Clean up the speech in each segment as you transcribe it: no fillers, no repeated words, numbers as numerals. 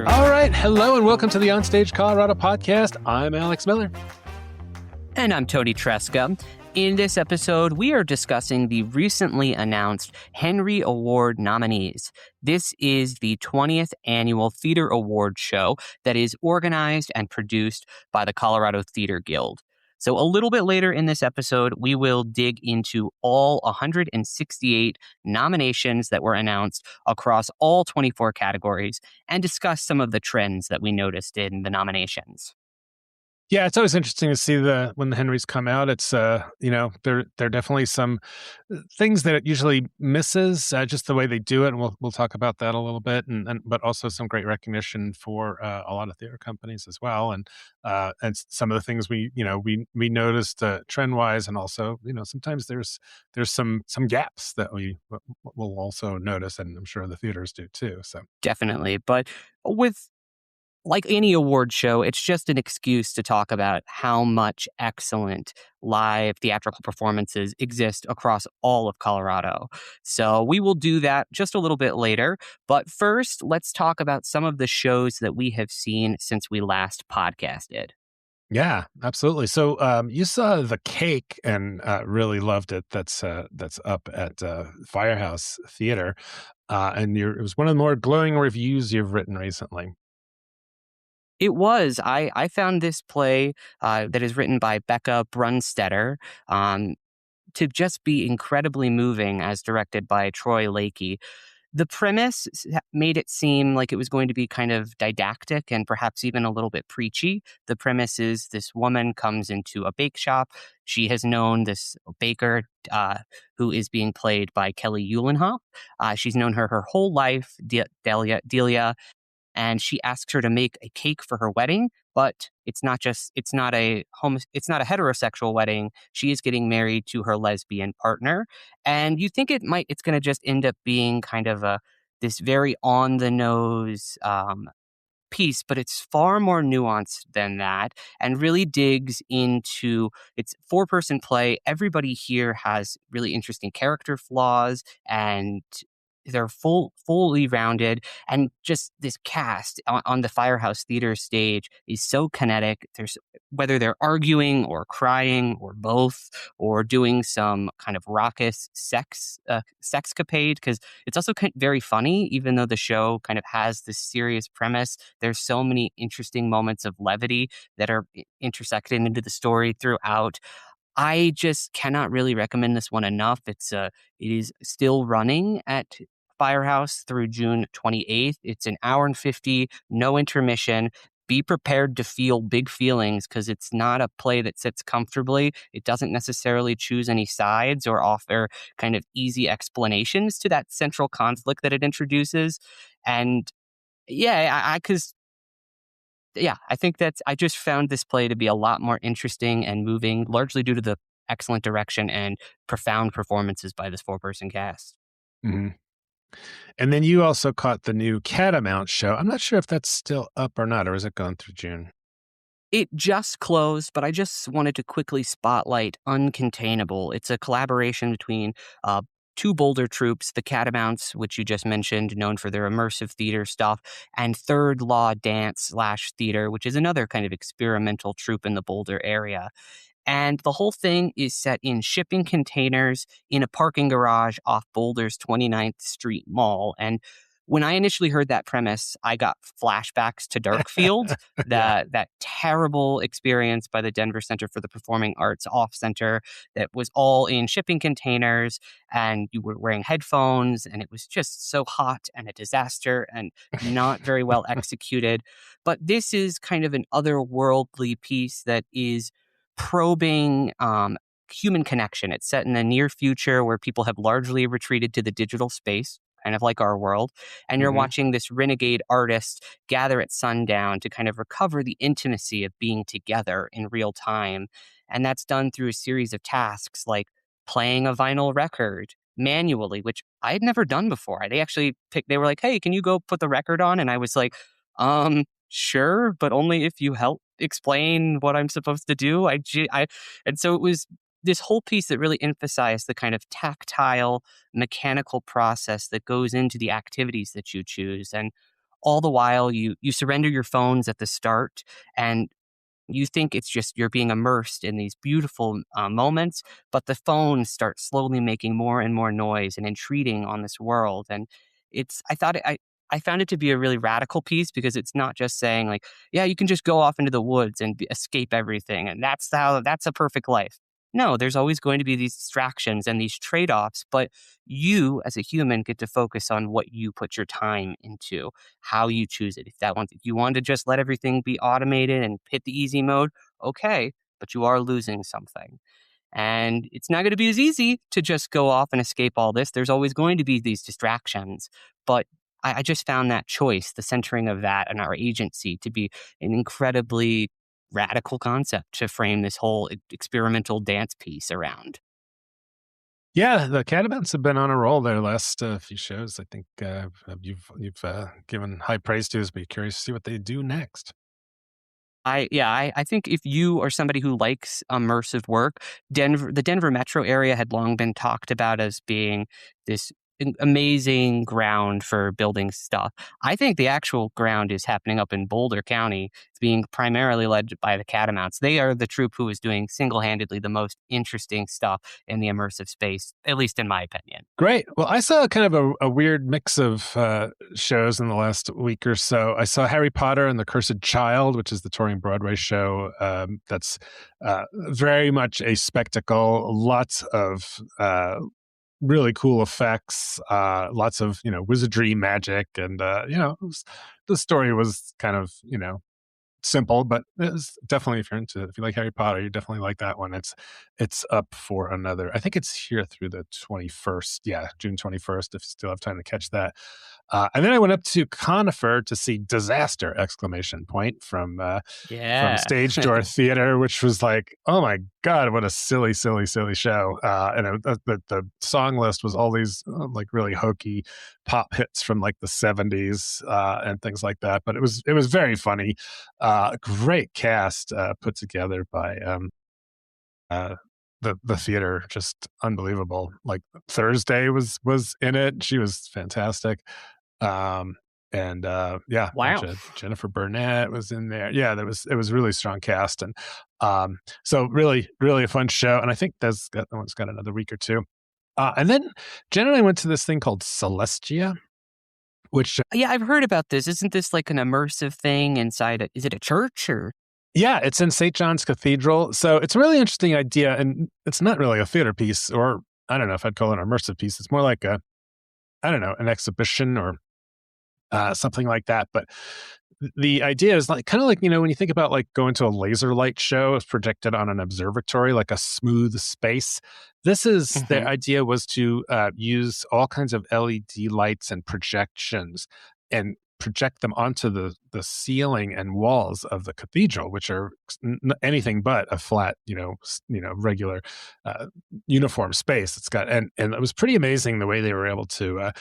All right. Hello and welcome to the OnStage Colorado podcast. I'm Alex Miller. And I'm Toni Tresca. In this episode, we are discussing the recently announced Henry Award nominees. This is the 20th Annual Theater Award show that is organized and produced by the Colorado Theater Guild. So a little bit later in this episode, we will dig into all 168 nominations that were announced across all 24 categories and discuss some of the trends that we noticed in the nominations. Yeah, it's always interesting to see when the Henrys come out. It's there are definitely some things that it usually misses, just the way they do it, and we'll talk about that a little bit. But also some great recognition for a lot of theater companies as well, and some of the things we noticed trend wise, and also sometimes there's some gaps that we will also notice, and I'm sure the theaters do too. So definitely, but with like any award show, it's just an excuse to talk about how much excellent live theatrical performances exist across all of Colorado. So we will do that just a little bit later. But first, let's talk about some of the shows that we have seen since we last podcasted. Yeah, absolutely. So you saw The Cake and really loved it. That's up at Firehouse Theatre. And it was one of the more glowing reviews you've written recently. It was. I found this play that is written by Becca Brunstetter to just be incredibly moving as directed by Troy Lakey. The premise made it seem like it was going to be kind of didactic and perhaps even a little bit preachy. The premise is this woman comes into a bake shop. She has known this baker who is being played by Kelly Uhlenhoff. She's known her whole life, Delia, and she asks her to make a cake for her wedding, but it's not a heterosexual wedding. She is getting married to her lesbian partner, and you think it's going to just end up being kind of this very on the nose piece, but it's far more nuanced than that, and really digs into it's 4-person play. Everybody here has really interesting character flaws, and they're fully rounded, and just this cast on the Firehouse Theater stage is so kinetic. There's whether they're arguing or crying or both, or doing some kind of raucous sexcapade, because it's also very funny, even though the show kind of has this serious premise. There's so many interesting moments of levity that are intersected into the story throughout. I just cannot really recommend this one enough. It is still running at Firehouse through June 28th. It's an hour and 50, no intermission. Be prepared to feel big feelings, because it's not a play that sits comfortably. It doesn't necessarily choose any sides or offer kind of easy explanations to that central conflict that it introduces. And I think I just found this play to be a lot more interesting and moving, largely due to the excellent direction and profound performances by this 4-person cast. Mm-hmm. And then you also caught the new Catamount show. I'm not sure if that's still up or not, or is it gone through June? It just closed, but I just wanted to quickly spotlight Uncontainable. It's a collaboration between 2 Boulder troupes, the Catamounts, which you just mentioned, known for their immersive theater stuff, and Third Law Dance / Theater, which is another kind of experimental troupe in the Boulder area. And the whole thing is set in shipping containers in a parking garage off Boulder's 29th Street Mall. And when I initially heard that premise, I got flashbacks to Darkfield, that terrible experience by the Denver Center for the Performing Arts Off Center that was all in shipping containers, and you were wearing headphones, and it was just so hot and a disaster and not very well executed. But this is kind of an otherworldly piece that is probing human connection. It's set in the near future where people have largely retreated to the digital space, kind of like our world. And you're watching this renegade artist gather at sundown to kind of recover the intimacy of being together in real time. And that's done through a series of tasks like playing a vinyl record manually, which I had never done before. They were like, hey, can you go put the record on? And I was like, sure, but only if you help explain what I'm supposed to do. And so it was this whole piece that really emphasized the kind of tactile, mechanical process that goes into the activities that you choose. And all the while you surrender your phones at the start, and you think it's just you're being immersed in these beautiful moments, but the phones start slowly making more and more noise and intruding on this world. And I found it to be a really radical piece because it's not just saying like, yeah, you can just go off into the woods and escape everything, and that's a perfect life. No, there's always going to be these distractions and these trade offs, but you as a human get to focus on what you put your time into, how you choose it. If you want to just let everything be automated and hit the easy mode, okay, but you are losing something. And it's not going to be as easy to just go off and escape all this. There's always going to be these distractions. But I just found that choice, the centering of that and our agency, to be an incredibly radical concept to frame this whole experimental dance piece around. Yeah, the Catamounts have been on a roll their last few shows. I think you've given high praise to us. Be curious to see what they do next. I think if you are somebody who likes immersive work, the Denver metro area had long been talked about as being this amazing ground for building stuff. I think the actual ground is happening up in Boulder County. It's being primarily led by the Catamounts. They are the troupe who is doing single-handedly the most interesting stuff in the immersive space, at least in my opinion. Great. Well, I saw kind of a weird mix of shows in the last week or so. I saw Harry Potter and the Cursed Child, which is the touring Broadway show. That's very much a spectacle. Lots of really cool effects, lots of wizardry, magic, and the story was kind of simple, but it's definitely if you like Harry Potter, you definitely like that one. It's up for another. I think it's here through the 21st. Yeah, June 21st. If you still have time to catch that. And then I went up to Conifer to see Disaster! Exclamation point from Yeah. Stage Door Theater, which was like, oh my god, what a silly, silly, silly show. The song list was all these like really hokey pop hits from like the 70s and things like that. But it was very funny. Great cast put together by uh, the theater, just unbelievable. Like Thursday was in it; she was fantastic. Um, and yeah, a bunch Wow. of Jennifer Burnett was in there. Yeah, it was really strong cast, and so really really a fun show. And I think that one's got another week or two. And then Jen and I went to this thing called Celestia, which Yeah, I've heard about this. Isn't this like an immersive thing inside is it a church or? yeah, it's in St. John's Cathedral. So it's a really interesting idea, and it's not really a theater piece, or I don't know if I'd call it an immersive piece. It's more like I don't know, an exhibition or something like that. But the idea is like kind of like when you think about like going to a laser light show, it's projected on an observatory, like a smooth space. The Mhm. idea was to use all kinds of LED lights and projections and project them onto the ceiling and walls of the cathedral, which are anything but a flat, regular uh, uniform space. It's got and it was pretty amazing the way they were able to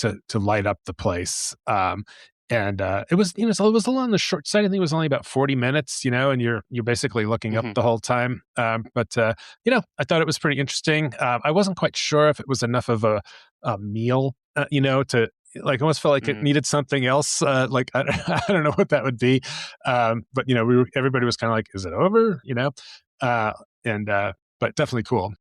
to light up the place. And it was so it was a little on the short side. I think it was only about 40 minutes, and you're basically looking up Mhm. the whole time. But I thought it was pretty interesting. I wasn't quite sure if it was enough of a meal, to like almost felt like it Mm. needed something else. Like I don't know what that would be. But everybody was kind of like, "Is it over?" Uh, and but definitely cool.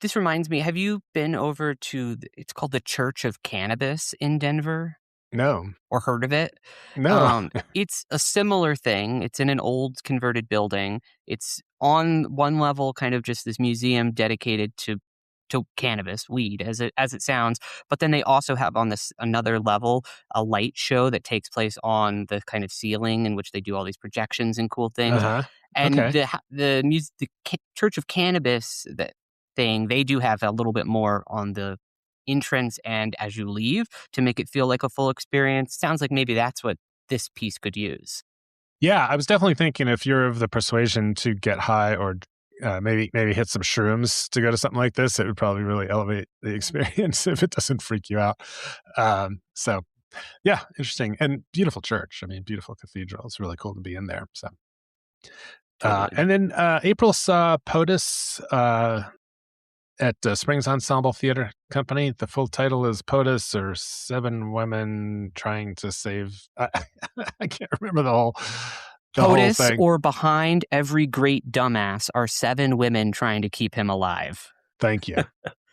This reminds me, have you been over to it's called the Church of Cannabis in Denver? No, Or heard of it? no. It's a similar thing. It's in an old converted building. It's on one level kind of just this museum dedicated to cannabis, weed, as it sounds. But then they also have on this another level a light show that takes place on the kind of ceiling in which they do all these projections and cool Uh things. huh. And Okay. the Church of Cannabis that thing, they do have a little bit more on the entrance and as you leave to make it feel like a full experience. Sounds like maybe that's what this piece could use. Yeah, I was definitely thinking if you're of the persuasion to get high or maybe hit some shrooms to go to something like this, it would probably really elevate the experience if it doesn't freak you out. So yeah, interesting and beautiful church. I mean, beautiful cathedral. It's really cool to be in there. So Totally. and then April saw POTUS. at Springs Ensemble Theater Company. The full title is POTUS, or Seven Women Trying to Save. I can't remember the whole POTUS, thing. or Behind Every Great Dumbass, are 7 women trying to keep him alive. Thank you.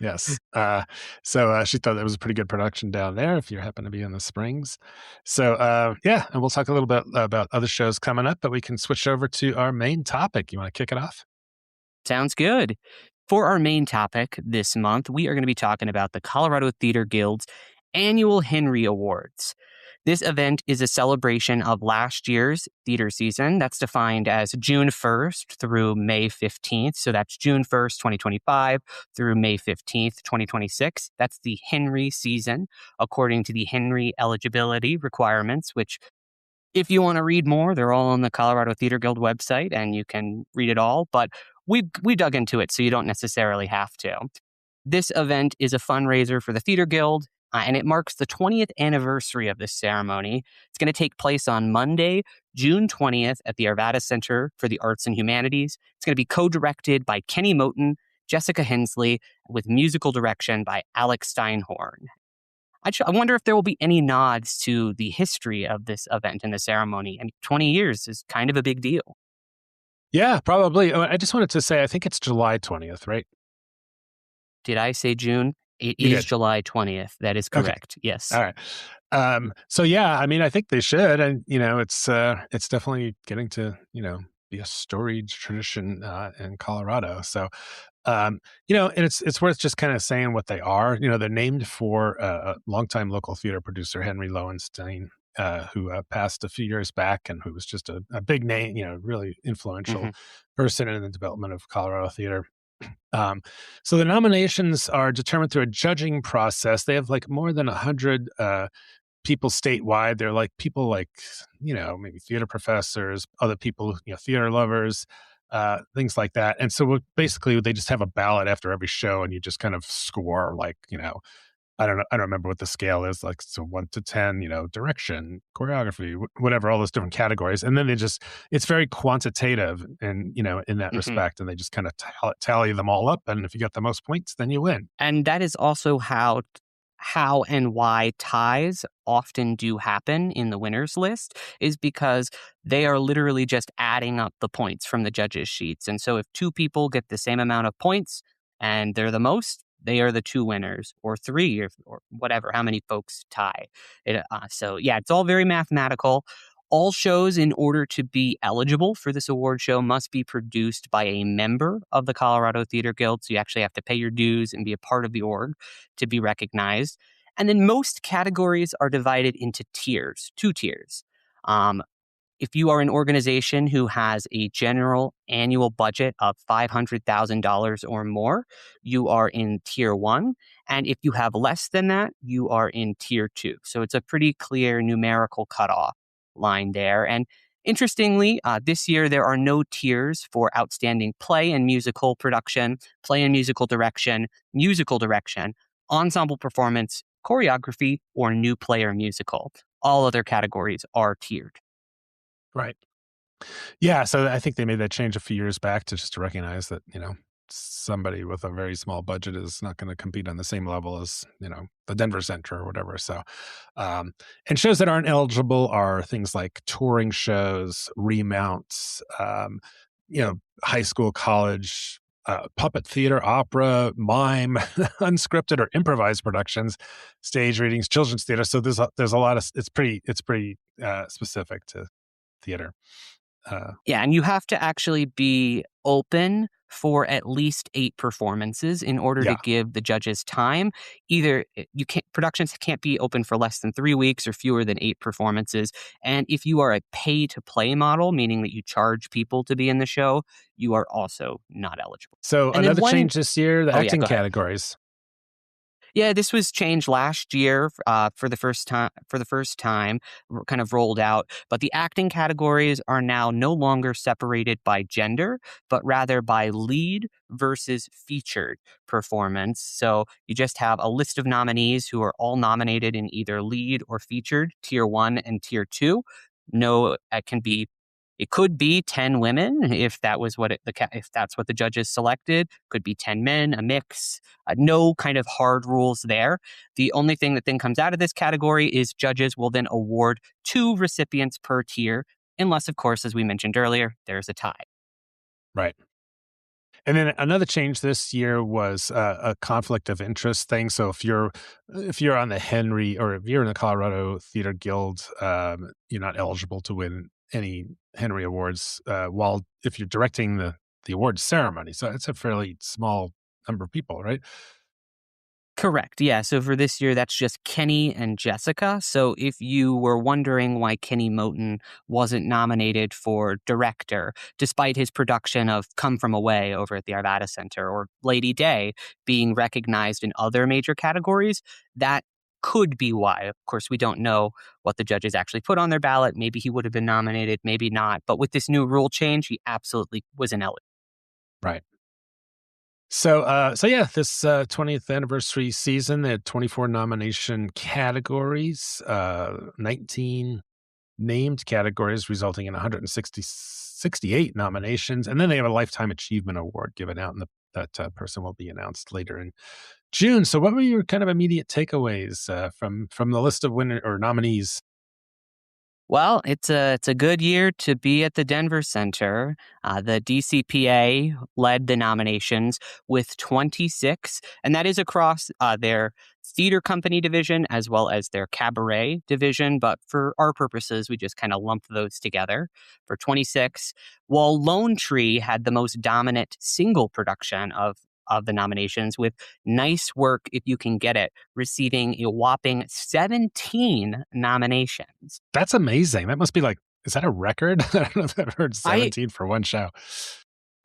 Yes. So she thought that was a pretty good production down there if you happen to be in the Springs. So yeah, and we'll talk a little bit about other shows coming up, but we can switch over to our main topic. You want to kick it off? Sounds good. For our main topic this month, we are going to be talking about the Colorado Theater Guild's annual Henry Awards. This event is a celebration of last year's theater season. That's defined as June 1st through May 15th. So that's June 1st, 2025 through May 15th, 2026. That's the Henry season, according to the Henry eligibility requirements, which, if you want to read more, they're all on the Colorado Theater Guild website and you can read it all. But we dug into it, so you don't necessarily have to. This event is a fundraiser for the Theater Guild, and it marks the 20th anniversary of this ceremony. It's going to take place on Monday, June 20th at the Arvada Center for the Arts and Humanities. It's going to be co-directed by Kenny Moten, Jessica Hensley, with musical direction by Alex Steinhorn. I wonder if there will be any nods to the history of this event and the ceremony. I mean, 20 years is kind of a big deal. Yeah, probably. Oh, I just wanted to say, I think it's July 20th, right? Did I say June? It You is did. July 20th. That is Okay. correct. Yes. All right. So yeah, I mean, I think they should, and it's definitely getting to be a storied tradition in Colorado. So and it's worth just kind of saying what they are. They're named for a longtime local theater producer, Henry Lowenstein, who passed a few years back, and who was just a big name, really influential person in the development of Colorado theater. So the nominations are determined through a judging process. They have like more than 100 people statewide. They're like people like, maybe theater professors, other people, theater lovers, things like that. And so basically they just have a ballot after every show, and you just kind of score, like, I don't know. I don't remember what the scale is, like, so 1 to 10, direction, choreography, whatever, all those different categories. And then it's very quantitative and, in that respect. And they just kind of tally them all up. And if you got the most points, then you win. And that is also how and why ties often do happen in the winners list, is because they are literally just adding up the points from the judges' sheets. And so if 2 people get the same amount of points and they're the most, they are the 2 winners, or 3, or whatever, how many folks tie. So yeah, it's all very mathematical. All shows, in order to be eligible for this award show, must be produced by a member of the Colorado Theater Guild. So you actually have to pay your dues and be a part of the org to be recognized. And then most categories are divided into tiers, 2 tiers. If you are an organization who has a general annual budget of $500,000 or more, you are in tier 1. And if you have less than that, you are in tier 2. So it's a pretty clear numerical cutoff line there. And interestingly, this year there are no tiers for outstanding play and musical production, play and musical direction, ensemble performance, choreography, or new play or musical. All other categories are tiered. Right. Yeah. So I think they made that change a few years back to recognize that, somebody with a very small budget is not going to compete on the same level as, the Denver Center or whatever. So, and shows that aren't eligible are things like touring shows, remounts, high school, college, puppet theater, opera, mime, unscripted or improvised productions, stage readings, children's theater. So there's a lot of, it's pretty specific to theater. Yeah, and you have to actually be open for at least 8 performances in order to Yeah. give the judges time. Either productions can't be open for less than 3 weeks or fewer than 8 performances. And if you are a pay to play model, meaning that you charge people to be in the show, you are also not eligible. So And then another change this year, the acting go ahead. categories. Yeah, this was changed last year for the first time. Kind of rolled out. But the acting categories are now no longer separated by gender, but rather by lead versus featured performance. So you just have a list of nominees who are all nominated in either lead or featured, tier 1 and tier 2. No, it can be It could be 10 women if that was what if that's what the judges selected. Could be 10 men, a mix. No kind of hard rules there. The only thing that then comes out of this category is judges will then award 2 recipients per tier, unless, of course, as we mentioned earlier, there's a tie. Right. And then another change this year was a conflict of interest thing. So if you're on the Henry or if you're in the Colorado Theater Guild, you're not eligible to win any Henry Awards. While if you're directing the awards ceremony, so it's a fairly small number of people, right? Correct. Yeah. So for this year, that's just Kenny and Jessica. So if you were wondering why Kenny Moten wasn't nominated for director, despite his production of Come From Away over at the Arvada Center or Lady Day being recognized in other major categories, that could be why. Of course, we don't know what the judges actually put on their ballot. Maybe he would have been nominated, maybe not. But with this new rule change, he absolutely was ineligible. Right. So yeah, this 20th anniversary season, they had 24 nomination categories, 19 named categories, resulting in 168 nominations, and then they have a lifetime achievement award given out, and that person will be announced later in June. So, what were your kind of immediate takeaways from the list of winner or nominees? Well, it's a good year to be at the Denver Center. The DCPA led the nominations with 26, and that is across their theater company division as well as their cabaret division. But for our purposes, we just kind of lumped those together for 26. While Lone Tree had the most dominant single production of the nominations with Nice Work If You Can Get It, receiving a whopping 17 nominations. That's amazing. That must be like, is that a record? I don't know if I've heard I 17 for one show.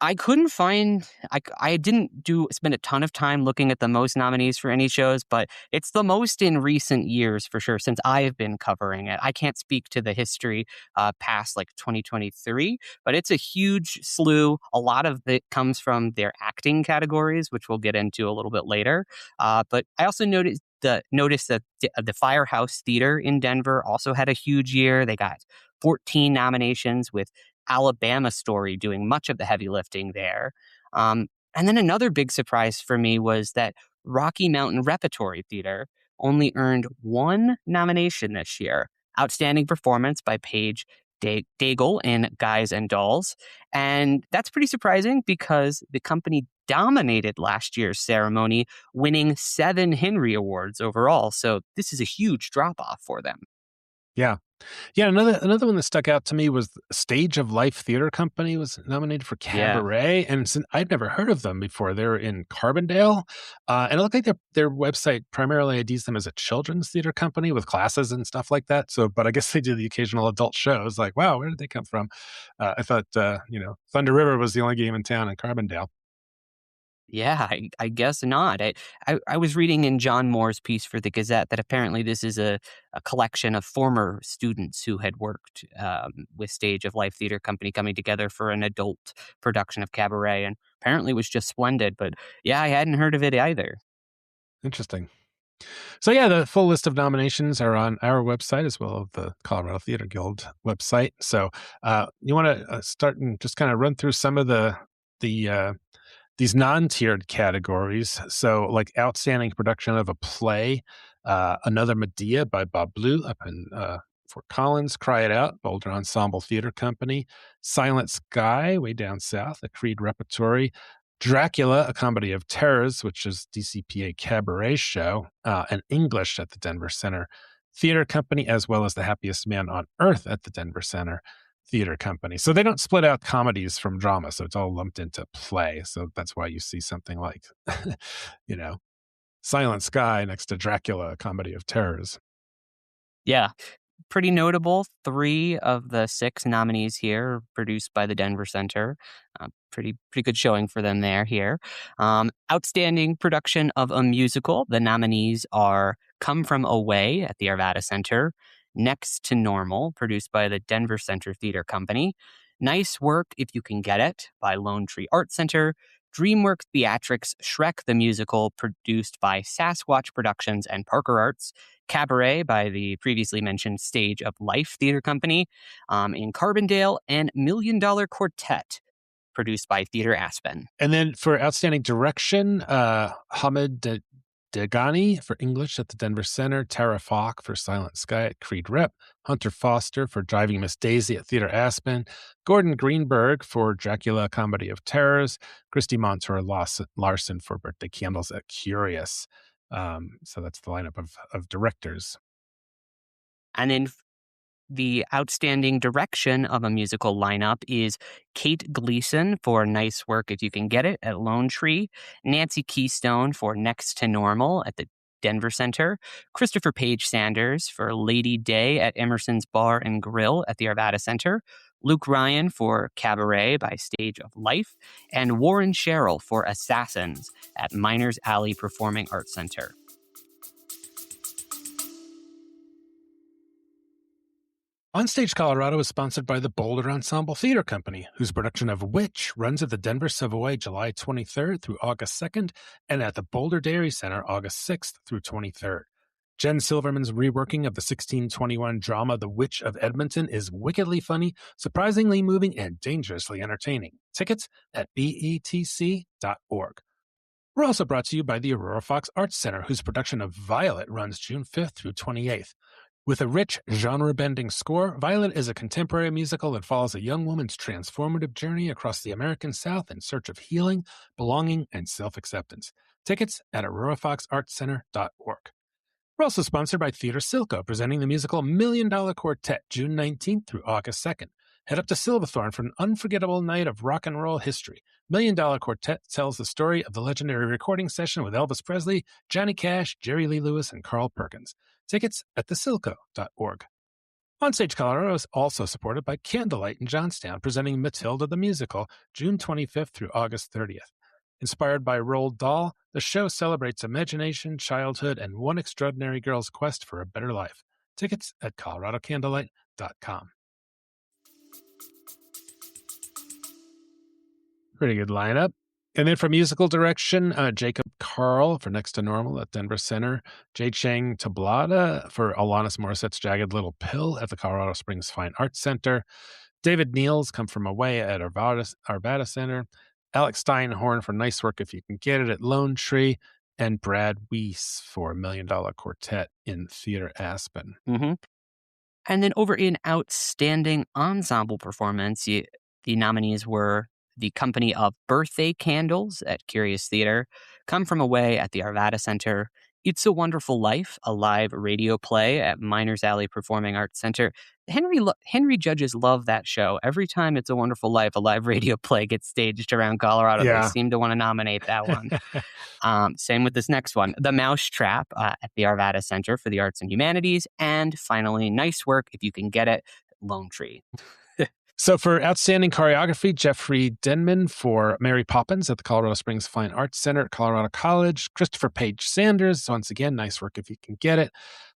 I couldn't find I didn't do spend a ton of time looking at the most nominees for any shows, but it's the most in recent years for sure since I have been covering it. I can't speak to the history past like 2023, but it's a huge slew. A lot of it comes from their acting categories, which we'll get into a little bit later. But I also noticed that the Firehouse Theatre in Denver also had a huge year. They got 14 nominations with Alabama Story doing much of the heavy lifting there. Um, and then another big surprise for me was that Rocky Mountain Repertory Theater only earned 1 nomination this year. Outstanding performance by Paige Daigle in Guys and Dolls. And that's pretty surprising because the company dominated last year's ceremony, winning 7 Henry Awards overall. So this is a huge drop off for them. Yeah. Yeah, another one that stuck out to me was Stage of Life Theater Company was nominated for Yeah. Cabaret, and I'd never heard of them before. They're in Carbondale, and it looked like their website primarily IDs them as a children's theater company with classes and stuff like that. So, but I guess they do the occasional adult shows. Like, wow, where did they come from? I thought, Thunder River was the only game in town in Carbondale. Yeah, I guess not. I was reading in John Moore's piece for the Gazette that apparently this is a collection of former students who had worked with Stage of Life Theater Company coming together for an adult production of Cabaret, and apparently was just splendid. But yeah, I hadn't heard of it either. Interesting. So yeah, the full list of nominations are on our website as well as the Colorado Theater Guild website. So you want to start and just kind of run through some of the these non-tiered categories. So like outstanding production of a play, Another Medea by Bob Blue up in Fort Collins, Cry It Out, Boulder Ensemble Theater Company, Silent Sky, way down south, a Creed Repertory, Dracula, a comedy of terrors, which is DCPA Cabaret show, and English at the Denver Center Theater Company, as well as The Happiest Man on Earth at the Denver Center Theater Company. So they don't split out comedies from drama, so it's all lumped into play. So that's why you see something like, you know, Silent Sky next to Dracula, a comedy of terrors. Yeah, pretty notable. 3 of the 6 nominees here are produced by the Denver Center. Pretty good showing for them there here. Outstanding production of a musical. The nominees are Come From Away at the Arvada Center, Next to Normal, produced by the Denver Center Theater Company, Nice Work If You Can Get It by Lone Tree Art Center, DreamWorks Theatrics' Shrek the Musical, produced by Sasquatch Productions and Parker Arts, Cabaret by the previously mentioned Stage of Life Theater Company in Carbondale, and Million Dollar Quartet, produced by Theater Aspen. And then for outstanding direction, Hamid Degani for English at the Denver Center, Tara Falk for Silent Sky at Creed Rep, Hunter Foster for Driving Miss Daisy at Theater Aspen, Gordon Greenberg for Dracula Comedy of Terrors, Christy Montour Larson for Birthday Candles at Curious. So that's the lineup of directors. And then the outstanding direction of a musical lineup is Kate Gleason for Nice Work If You Can Get It at Lone Tree, Nancy Keystone for Next to Normal at the Denver Center, Christopher Page Sanders for Lady Day at Emerson's Bar and Grill at the Arvada Center, Luke Ryan for Cabaret by Stage of Life, and Warren Sherrill for Assassins at Miners Alley Performing Arts Center. OnStage Colorado is sponsored by the Boulder Ensemble Theater Company, whose production of Witch runs at the Denver Savoy July 23rd through August 2nd, and at the Boulder Dairy Center August 6th through 23rd. Jen Silverman's reworking of the 1621 drama The Witch of Edmonton is wickedly funny, surprisingly moving, and dangerously entertaining. Tickets at betc.org. We're also brought to you by the Aurora Fox Arts Center, whose production of Violet runs June 5th through 28th. With a rich, genre-bending score, Violet is a contemporary musical that follows a young woman's transformative journey across the American South in search of healing, belonging, and self-acceptance. Tickets at aurorafoxartscenter.org. We're also sponsored by Theater Silco, presenting the musical Million Dollar Quartet, June 19th through August 2nd. Head up to Silverthorne for an unforgettable night of rock and roll history. Million Dollar Quartet tells the story of the legendary recording session with Elvis Presley, Johnny Cash, Jerry Lee Lewis, and Carl Perkins. Tickets at thesilco.org. OnStage Colorado is also supported by Candlelight in Johnstown, presenting Matilda the Musical, June 25th through August 30th. Inspired by Roald Dahl, the show celebrates imagination, childhood, and one extraordinary girl's quest for a better life. Tickets at coloradocandlelight.com. Pretty good lineup. And then for musical direction, Jacob Carl for Next to Normal at Denver Center, Jay Chang Tablada for Alanis Morissette's Jagged Little Pill at the Colorado Springs Fine Arts Center, David Niels Come From Away at Arvada Center, Alex Steinhorn for Nice Work If You Can Get It at Lone Tree, and Brad Weiss for Million Dollar Quartet in Theater Aspen. Mm-hmm. And then over in Outstanding Ensemble Performance, the nominees were The Company of Birthday Candles at Curious Theater, Come From Away at the Arvada Center, It's a Wonderful Life, a live radio play at Miners Alley Performing Arts Center. Henry judges love that show. Every time It's a Wonderful Life, a live radio play gets staged around Colorado, They seem to want to nominate that one. Same with this next one, The Mousetrap at the Arvada Center for the Arts and Humanities, and finally, Nice Work If You Can Get It, Lone Tree. So for outstanding choreography, Jeffrey Denman for Mary Poppins at the Colorado Springs Fine Arts Center at Colorado College, Christopher Page Sanders, once again, Nice Work If You Can Get It,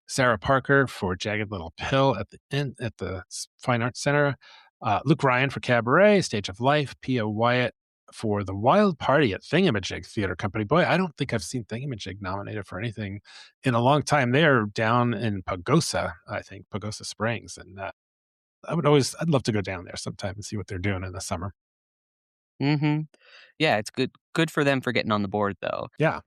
Sarah Parker for Jagged Little Pill at the Fine Arts Center, Luke Ryan for Cabaret, Stage of Life, Pia Wyatt for The Wild Party at Thingamajig Theater Company. Boy, I don't think I've seen Thingamajig nominated for anything in a long time. They're down in Pagosa, I think, Pagosa Springs, and I'd love to go down there sometime and see what they're doing in the summer. Mm-hmm. Yeah, it's good for them for getting on the board, though. Yeah.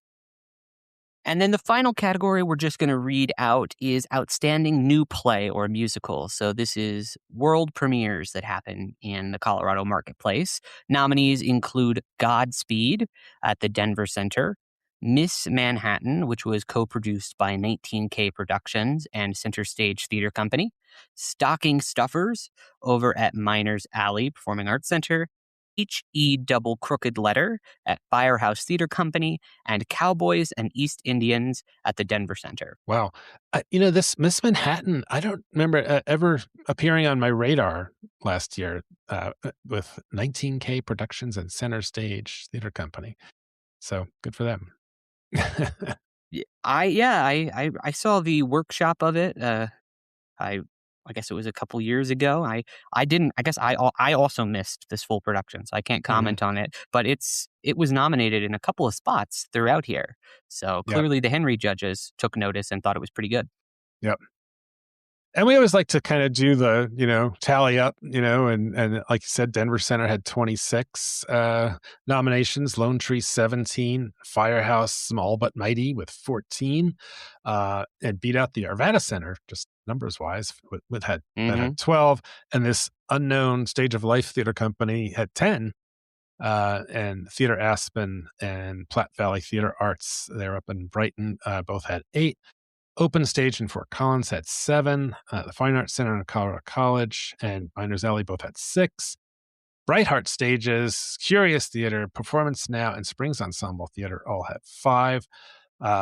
And then the final category we're just going to read out is Outstanding New Play or Musical. So this is world premieres that happen in the Colorado marketplace. Nominees include Godspeed at the Denver Center, Miss Manhattan, which was co-produced by 19K Productions and Center Stage Theater Company, Stocking Stuffers over at Miners Alley Performing Arts Center, H.E. Double Crooked Letter at Firehouse Theatre Company, and Cowboys and East Indians at the Denver Center. Wow. This Miss Manhattan, I don't remember ever appearing on my radar last year with 19K Productions and Center Stage Theatre Company. So good for them. I saw the workshop of it. I I guess it was a couple years ago. I didn't. I guess I also missed this full production, so I can't Mhm. comment on it. But it was nominated in a couple of spots throughout here. So Yep. clearly, the Henry judges took notice and thought it was pretty good. Yep. And we always like to kind of do the, tally up, and like you said, Denver Center had 26 nominations, Lone Tree 17, Firehouse Small but Mighty with 14, and beat out the Arvada Center just numbers wise with had that Hmm. had 12, and this unknown Stage of Life Theater Company had 10. And Theater Aspen and Platte Valley Theater Arts, they're up in Brighton, both had 8. Open Stage in Fort Collins had 7. The Fine Arts Center in Colorado College and Miners Alley both had 6. Bright Heart Stages, Curious Theater, Performance Now, and Springs Ensemble Theater all had 5.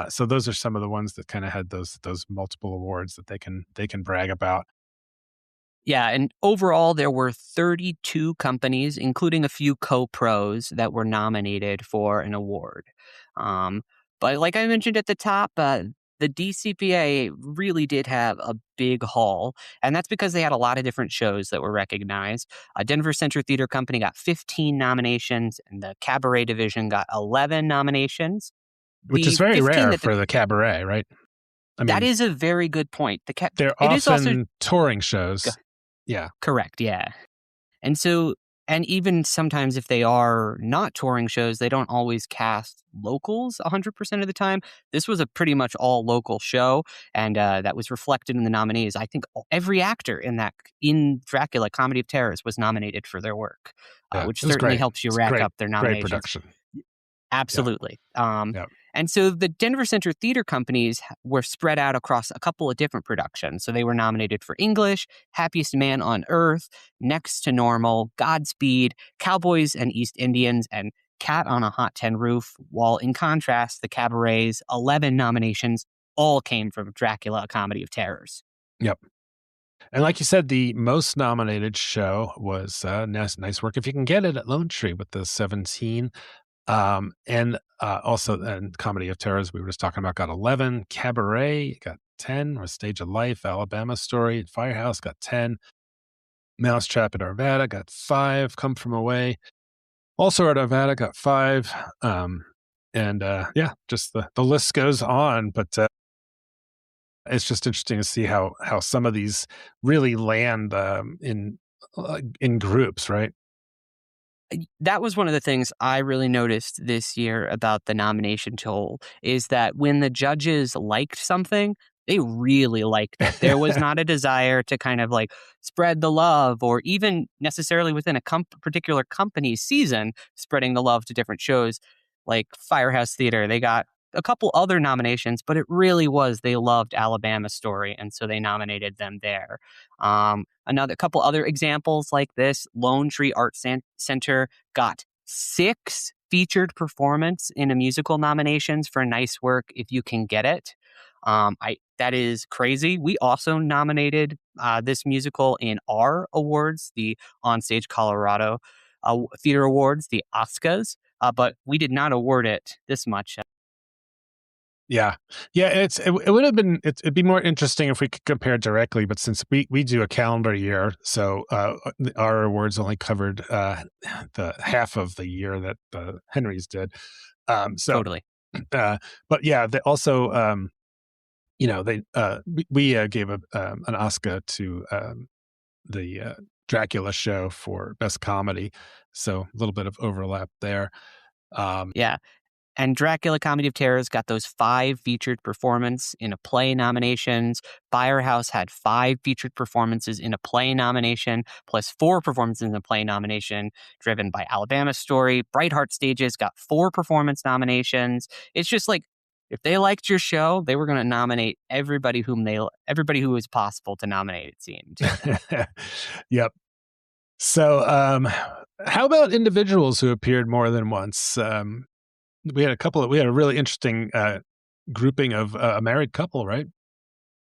So those are some of the ones that kind of had those multiple awards that they can brag about. Yeah, and overall, there were 32 companies, including a few co-pros, that were nominated for an award. Um, but like I mentioned at the top, the DCPA really did have a big haul, and that's because they had a lot of different shows that were recognized. Denver Center Theater Company got 15 nominations, and the Cabaret division got 11 nominations. Which is The very 15 rare that the for the cabaret, right? I That mean, is a very good point. they're It is also often touring shows. Yeah. correct, yeah. And so, and even sometimes if they are not touring shows, they don't always cast locals 100% of the time. This was a pretty much all local show, and that was reflected in the nominees. I think every actor in Dracula Comedy of Terrors was nominated for their work, Yeah. which It was certainly great. helps you It's rack great, up their great nominations. production. Yeah. Absolutely. Yeah. And so the Denver Center Theater Companies were spread out across a couple of different productions. So they were nominated for English, Happiest Man on Earth, Next to Normal, Godspeed, Cowboys and East Indians, and Cat on a Hot Tin Roof. While in contrast, the Cabaret's 11 nominations all came from Dracula, a Comedy of Terrors. Yep. And like you said, the most nominated show was nice Work If You Can Get It at Lone Tree with the 17. And also, and Comedy of Terrors, we were just talking about, got 11. Cabaret got 10. Or Stage of Life, Alabama Story. Firehouse got 10. Mousetrap at Arvada got 5. Come From Away, also at Arvada, got 5. And yeah, just the list goes on. But it's just interesting to see how some of these really land in groups, right? That was one of the things I really noticed this year about the nomination toll is that when the judges liked something, they really liked it. There was not a desire to kind of like spread the love or even necessarily within a particular company's season, spreading the love to different shows like Firehouse Theatre. They got a couple other nominations, but it really was they loved Alabama Story, and so they nominated them there. Another couple other examples like this: Lone Tree Center got 6 featured performance in a musical nominations for Nice Work If You Can Get It. I That is crazy. We also nominated this musical in our awards, the OnStage Colorado Theater Awards, the OSCAs, but we did not award it this much. Yeah. Yeah, it would have been it'd be more interesting if we could compare directly, but since we do a calendar year, so our awards only covered the half of the year that Henry's did. So Totally. uh but yeah, they also they we gave an Oscar to the Dracula show for best comedy. So a little bit of overlap there. Um Yeah. And Dracula Comedy of Terrors got those 5 featured performance in a play nominations. Firehouse had 5 featured performances in a play nomination, plus 4 performances in a play nomination, driven by Alabama Story. Bright Heart Stages got 4 performance nominations. It's just like if they liked your show, they were going to nominate everybody who was possible to nominate. It seemed. Yep. So, how about individuals who appeared more than once? We had a really interesting grouping of a married couple, right?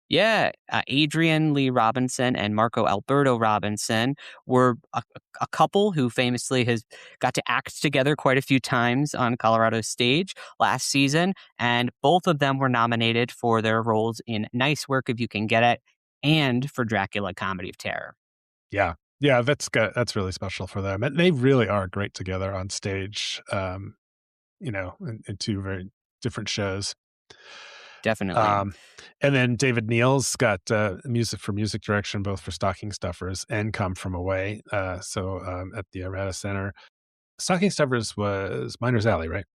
Yeah, Adrian Lee Robinson and Marco Alberto Robinson were a couple who famously has got to act together quite a few times on Colorado's stage last season, and both of them were nominated for their roles in Nice Work If You Can Get It and for Dracula Comedy of Terror. Yeah. Yeah, that's really special for them. And they really are great together on stage, in two very different shows. Definitely. Um, and then David Neal's got music for music direction, both for Stocking Stuffers and Come From Away. At the Arvada Center. Stocking Stuffers was Miner's Alley, right?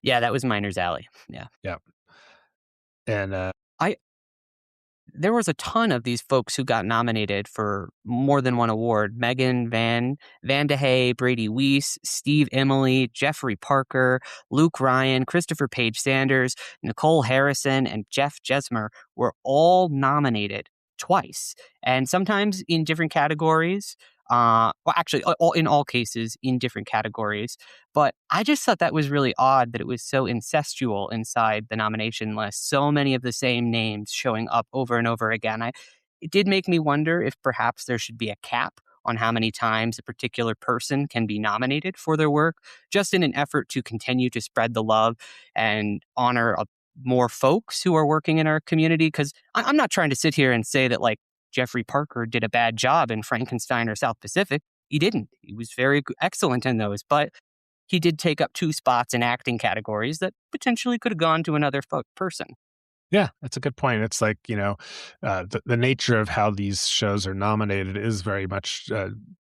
Yeah, that was Miner's Alley. Yeah. Yeah. And I There was a ton of these folks who got nominated for more than one award. Megan Van de Hey, Brady Weiss, Steve Emily, Jeffrey Parker, Luke Ryan, Christopher Page Sanders, Nicole Harrison, and Jeff Jesmer were all nominated twice, and sometimes in different categories. Well, actually, in all cases, in different categories. But I just thought that was really odd that it was so incestual inside the nomination list. So many of the same names showing up over and over again. It did make me wonder if perhaps there should be a cap on how many times a particular person can be nominated for their work, just in an effort to continue to spread the love and honor more folks who are working in our community. Because I'm not trying to sit here and say that, like, Jeffrey Parker did a bad job in Frankenstein or South Pacific. He didn't. He was very excellent in those, but he did take up 2 spots in acting categories that potentially could have gone to another person. yeah, that's a good point. It's like, the nature of how these shows are nominated is very much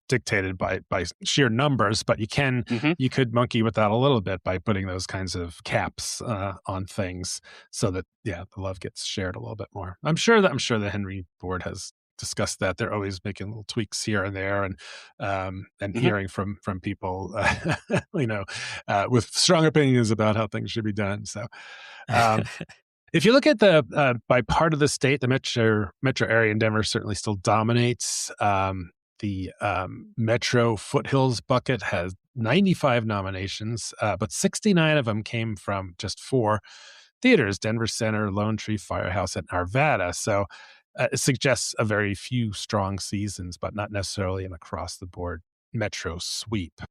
dictated by sheer numbers, but Hmm. you could monkey with that a little bit by putting those kinds of caps on things so that, yeah, the love gets shared a little bit more. I'm sure the Henry board has discussed that. They're always making little tweaks here and there, and Hmm. hearing from people, with strong opinions about how things should be done. So, um, if you look at the by part of the state, the metro area in Denver certainly still dominates. The Metro Foothills bucket has 95 nominations, but 69 of them came from just 4 theaters: Denver Center, Lone Tree, Firehouse, and Arvada. So it suggests a very few strong seasons, but not necessarily an across the board Metro sweep.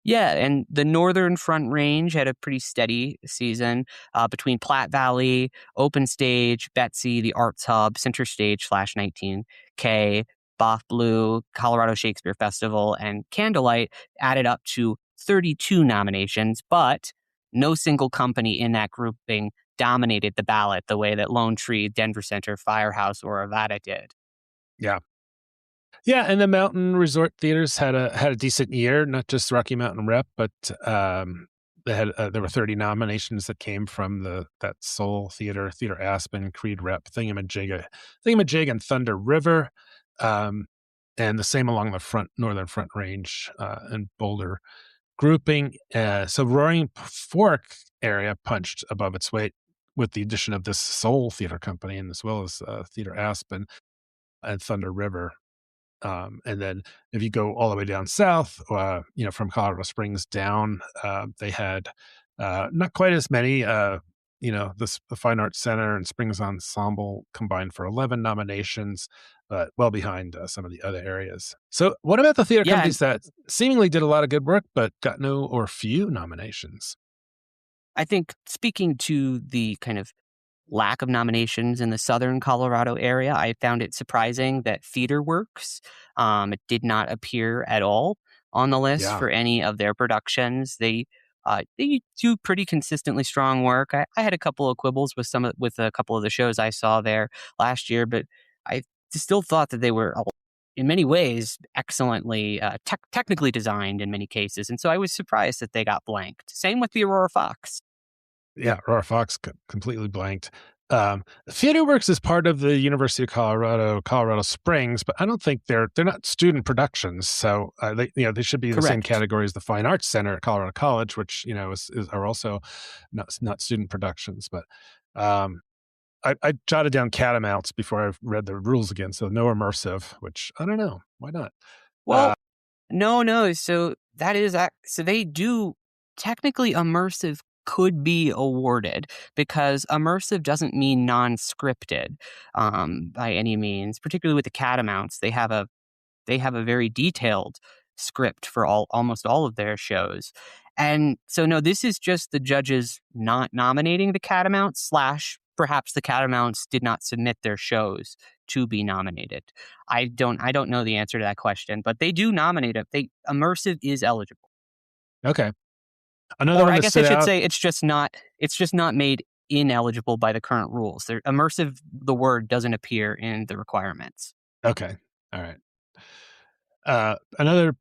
Yeah, and the Northern Front Range had a pretty steady season between Platte Valley, Open Stage, Betsy, the Arts Hub, Center Stage slash 19K, Boff Blue, Colorado Shakespeare Festival, and Candlelight added up to 32 nominations, but no single company in that grouping dominated the ballot the way that Lone Tree, Denver Center, Firehouse, or Avada did. Yeah. Yeah, and the mountain resort theaters had a decent year, not just Rocky Mountain Rep, but there were 30 nominations that came from that Soul Theater, Theater Aspen, Creed Rep, Thingamajig, and Thunder River, um, and the same along the northern Front Range and Boulder grouping. So Roaring Fork area punched above its weight with the addition of this Soul Theater Company, and as well as Theater Aspen and Thunder River. And then if you go all the way down south, from Colorado Springs down, they had not quite as many. The Fine Arts Center and Springs Ensemble combined for 11 nominations, but well behind some of the other areas. So, what about the theater Yeah, companies that seemingly did a lot of good work but got no or few nominations? I think speaking to the kind of lack of nominations in the southern Colorado area, I found it surprising that TheaterWorks did not appear at all on the list Yeah, for any of their productions. They do pretty consistently strong work. I had a couple of quibbles with a couple of the shows I saw there last year, but I still thought that they were in many ways excellently technically designed in many cases, and so I was surprised that they got blanked. Same with the Aurora Fox. yeah, Aurora Fox completely blanked. TheaterWorks is part of the University of Colorado Springs, but I don't think they're not student productions. So they should be in the same Correct. category as the Fine Arts Center at Colorado College, which are also not student productions. But um, I jotted down Catamounts before I read the rules again. So no immersive, which I don't know, why not? Uh, Well, no, no. So that is so they do technically immersive could be awarded because immersive doesn't mean non-scripted by any means. Particularly with the Catamounts, they have a very detailed script for almost all of their shows. And so no, this is just the judges not nominating the Catamounts slash perhaps the Catamounts did not submit their shows to be nominated. I don't know the answer to that question, but they do nominate it. Immersive is eligible. Okay. Another Or one I that guess I stood should out. say it's just not made ineligible by the current rules. Immersive, the word doesn't appear in the requirements. Okay. All right. Another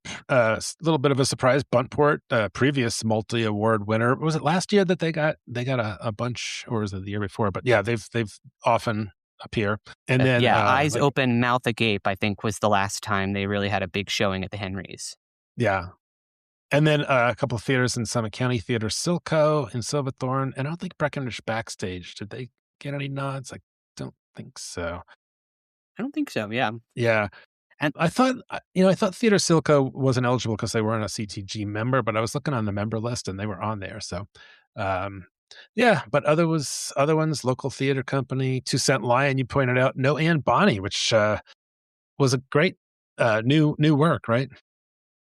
little bit of a surprise, Buntport, previous multi-award winner. Was it last year that they got a bunch, or was it the year before? But yeah, they've often appear. And But then yeah, eyes like open, mouth agape, I think was the last time they really had a big showing at the Henrys. yeah, and then a couple of theaters in Summit County Theater, Silco and Silverthorne, and I don't think Breckenridge Backstage. Did they get any nods? I don't think so. I don't think so, yeah. Yeah, And I thought Theater Silco wasn't eligible because they weren't a CTG member, but I was looking on the member list and they were on there. So, um, yeah, but other ones, local theater company, 2 Cent Lion. You pointed out no Ann Bonnie, which was a great new work, right?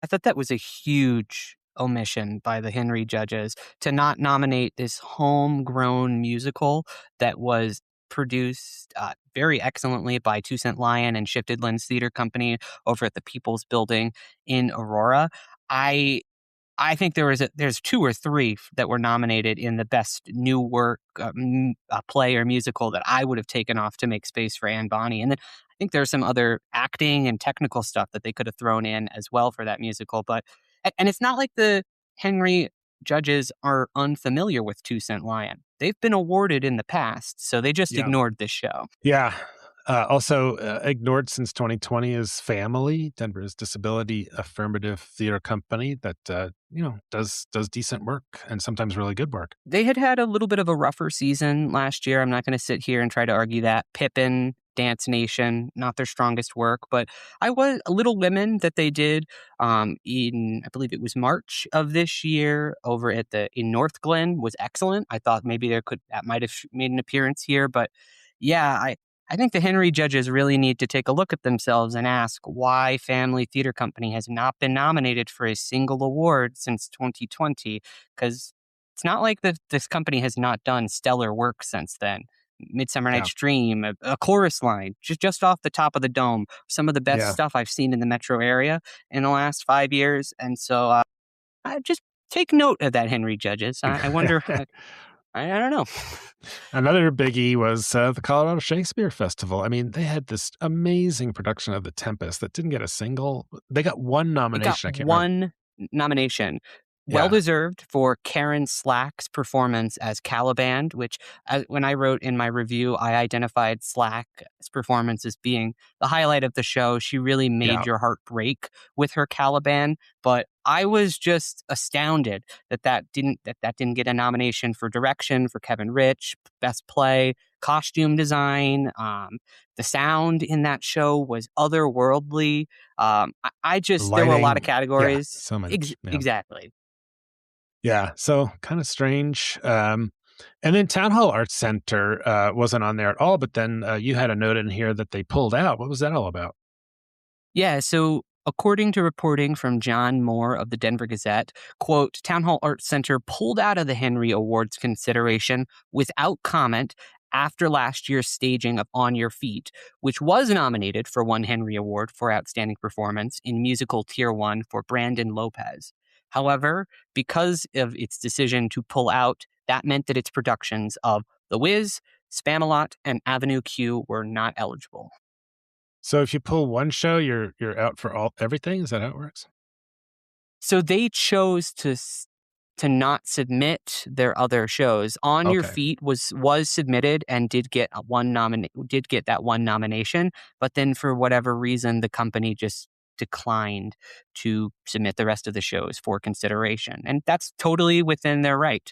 I thought that was a huge omission by the Henry judges to not nominate this homegrown musical that was produced very excellently by 2 Cent Lion and Shifted Lens Theater Company over at the People's Building in Aurora. I I think there's 2 or 3 that were nominated in the best new work, play or musical that I would have taken off to make space for Anne Bonny, and then I think there's some other acting and technical stuff that they could have thrown in as well for that musical, but and it's not like the Henry judges are unfamiliar with 2 Cent Lion. They've been awarded in the past, so they just Yeah. ignored this show. Yeah. Also, ignored since 2020 is Family, Denver's disability affirmative theater company that does decent work and sometimes really good work. They had a little bit of a rougher season last year. I'm not gonna sit here and try to argue that. Pippin, Dance Nation, not their strongest work, but Little Women that they did, in I believe it was March of this year over at in North Glen was excellent. I thought maybe that might have made an appearance here, but yeah, I think the Henry judges really need to take a look at themselves and ask why Family Theater Company has not been nominated for a single award since 2020, because it's not like this company has not done stellar work since then. Midsummer Yeah. Night's Dream, a chorus line, just off the top of the dome, some of the best Yeah. stuff I've seen in the metro area in the last 5 years. And so I just take note of that, Henry judges. I wonder, I don't know. Another biggie was the Colorado Shakespeare Festival. I mean, they had this amazing production of The Tempest that didn't get a single. They got one It got nomination. I can't remember. one nomination. Well Yeah. deserved for Karen Slack's performance as Caliban, which when I wrote in my review, I identified Slack's performance as being the highlight of the show. She really Yeah. made your heart break with her Caliban, but I was just astounded that didn't get a nomination for direction for Kevin Rich, best play, costume design. The sound in that show was otherworldly. There were a lot of Lighting. Yeah. categories. So much. Yeah. Exactly. Yeah, so kind of strange. And then Town Hall Arts Center wasn't on there at all, but then you had a note in here that they pulled out. What was that all about? Yeah, so according to reporting from John Moore of the Denver Gazette, quote, Town Hall Arts Center pulled out of the Henry Awards consideration without comment after last year's staging of On Your Feet, which was nominated for one Henry Award for Outstanding Performance in Musical Tier 1 for Brandon Lopez. However, because of its decision to pull out, that meant that its productions of The Wiz, Spamalot, and Avenue Q were not eligible. So if you pull one show, you're out for everything. Is that how it works? So they chose to not submit their other shows. On Your Okay. Feet was submitted and did get that one nomination, but then for whatever reason the company just declined to submit the rest of the shows for consideration. And that's totally within their right.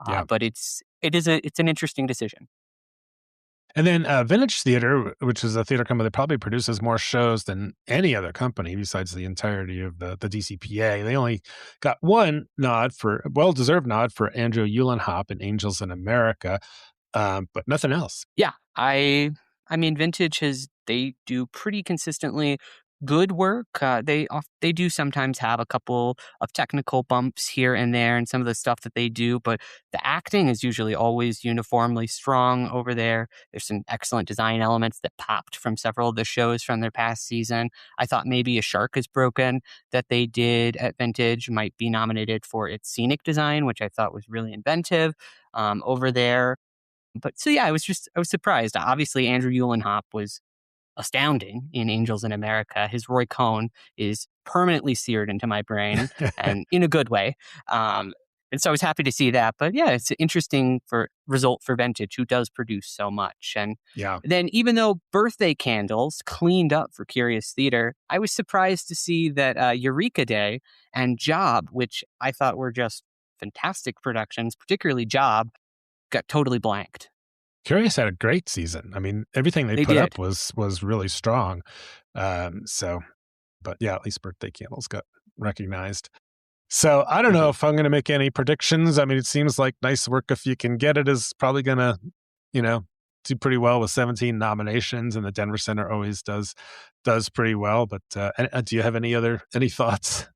Yeah. But it's an interesting decision. And then Vintage Theater, which is a theater company that probably produces more shows than any other company besides the entirety of the DCPA. They only got one well-deserved nod for Andrew Eulenhop in Angels in America, but nothing else. Yeah, I mean, Vintage they do pretty consistently good work. They do sometimes have a couple of technical bumps here and there in some of the stuff that they do, but the acting is usually always uniformly strong over there. There's some excellent design elements that popped from several of the shows from their past season. I thought maybe A Shark is Broken that they did at Vintage might be nominated for its scenic design, which I thought was really inventive over there. But so yeah, I was surprised. Obviously, Andrew Eulenhop was astounding in Angels in America. His Roy Cohn is permanently seared into my brain and in a good way. And so I was happy to see that. But yeah, it's an interesting for result for Vintage, who does produce so much. And Yeah. then even though Birthday Candles cleaned up for Curious Theater, I was surprised to see that Eureka Day and Job, which I thought were just fantastic productions, particularly Job, got totally blanked. Curious had a great season. I mean, everything they They put up did. was really strong. So, but yeah, at least Birthday Candles got recognized. So I don't know Mhm. if I'm going to make any predictions. I mean, it seems like Nice Work If You Can Get It is probably going to, you know, do pretty well with 17 nominations, and the Denver Center always does pretty well. But do you have any thoughts?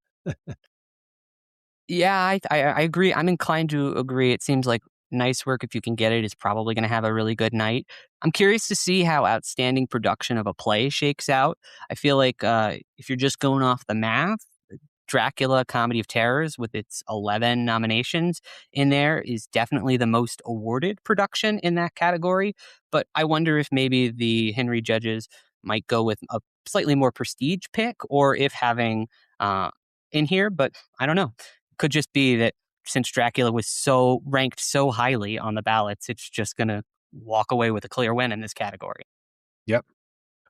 Yeah, I agree. I'm inclined to agree. It seems like Nice Work If You Can Get It is probably going to have a really good night. I'm curious to see how outstanding production of a play shakes out. I feel like if you're just going off the math, Dracula Comedy of Terrors, with its 11 nominations in there, is definitely the most awarded production in that category. But I wonder if maybe the Henry judges might go with a slightly more prestige pick, or if having uh, in here, but I don't know. Could just be that since Dracula was so ranked so highly on the ballots, it's just going to walk away with a clear win in this category. Yep.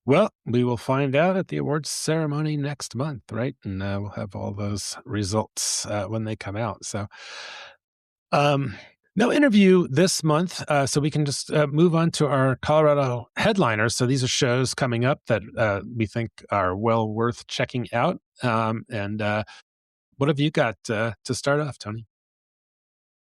Well, we will find out at the awards ceremony next month, right? And we'll have all those results when they come out. So, um, no interview this month, so we can just move on to our Colorado headliners. So these are shows coming up that we think are well worth checking out. And what have you got to start off, Tony?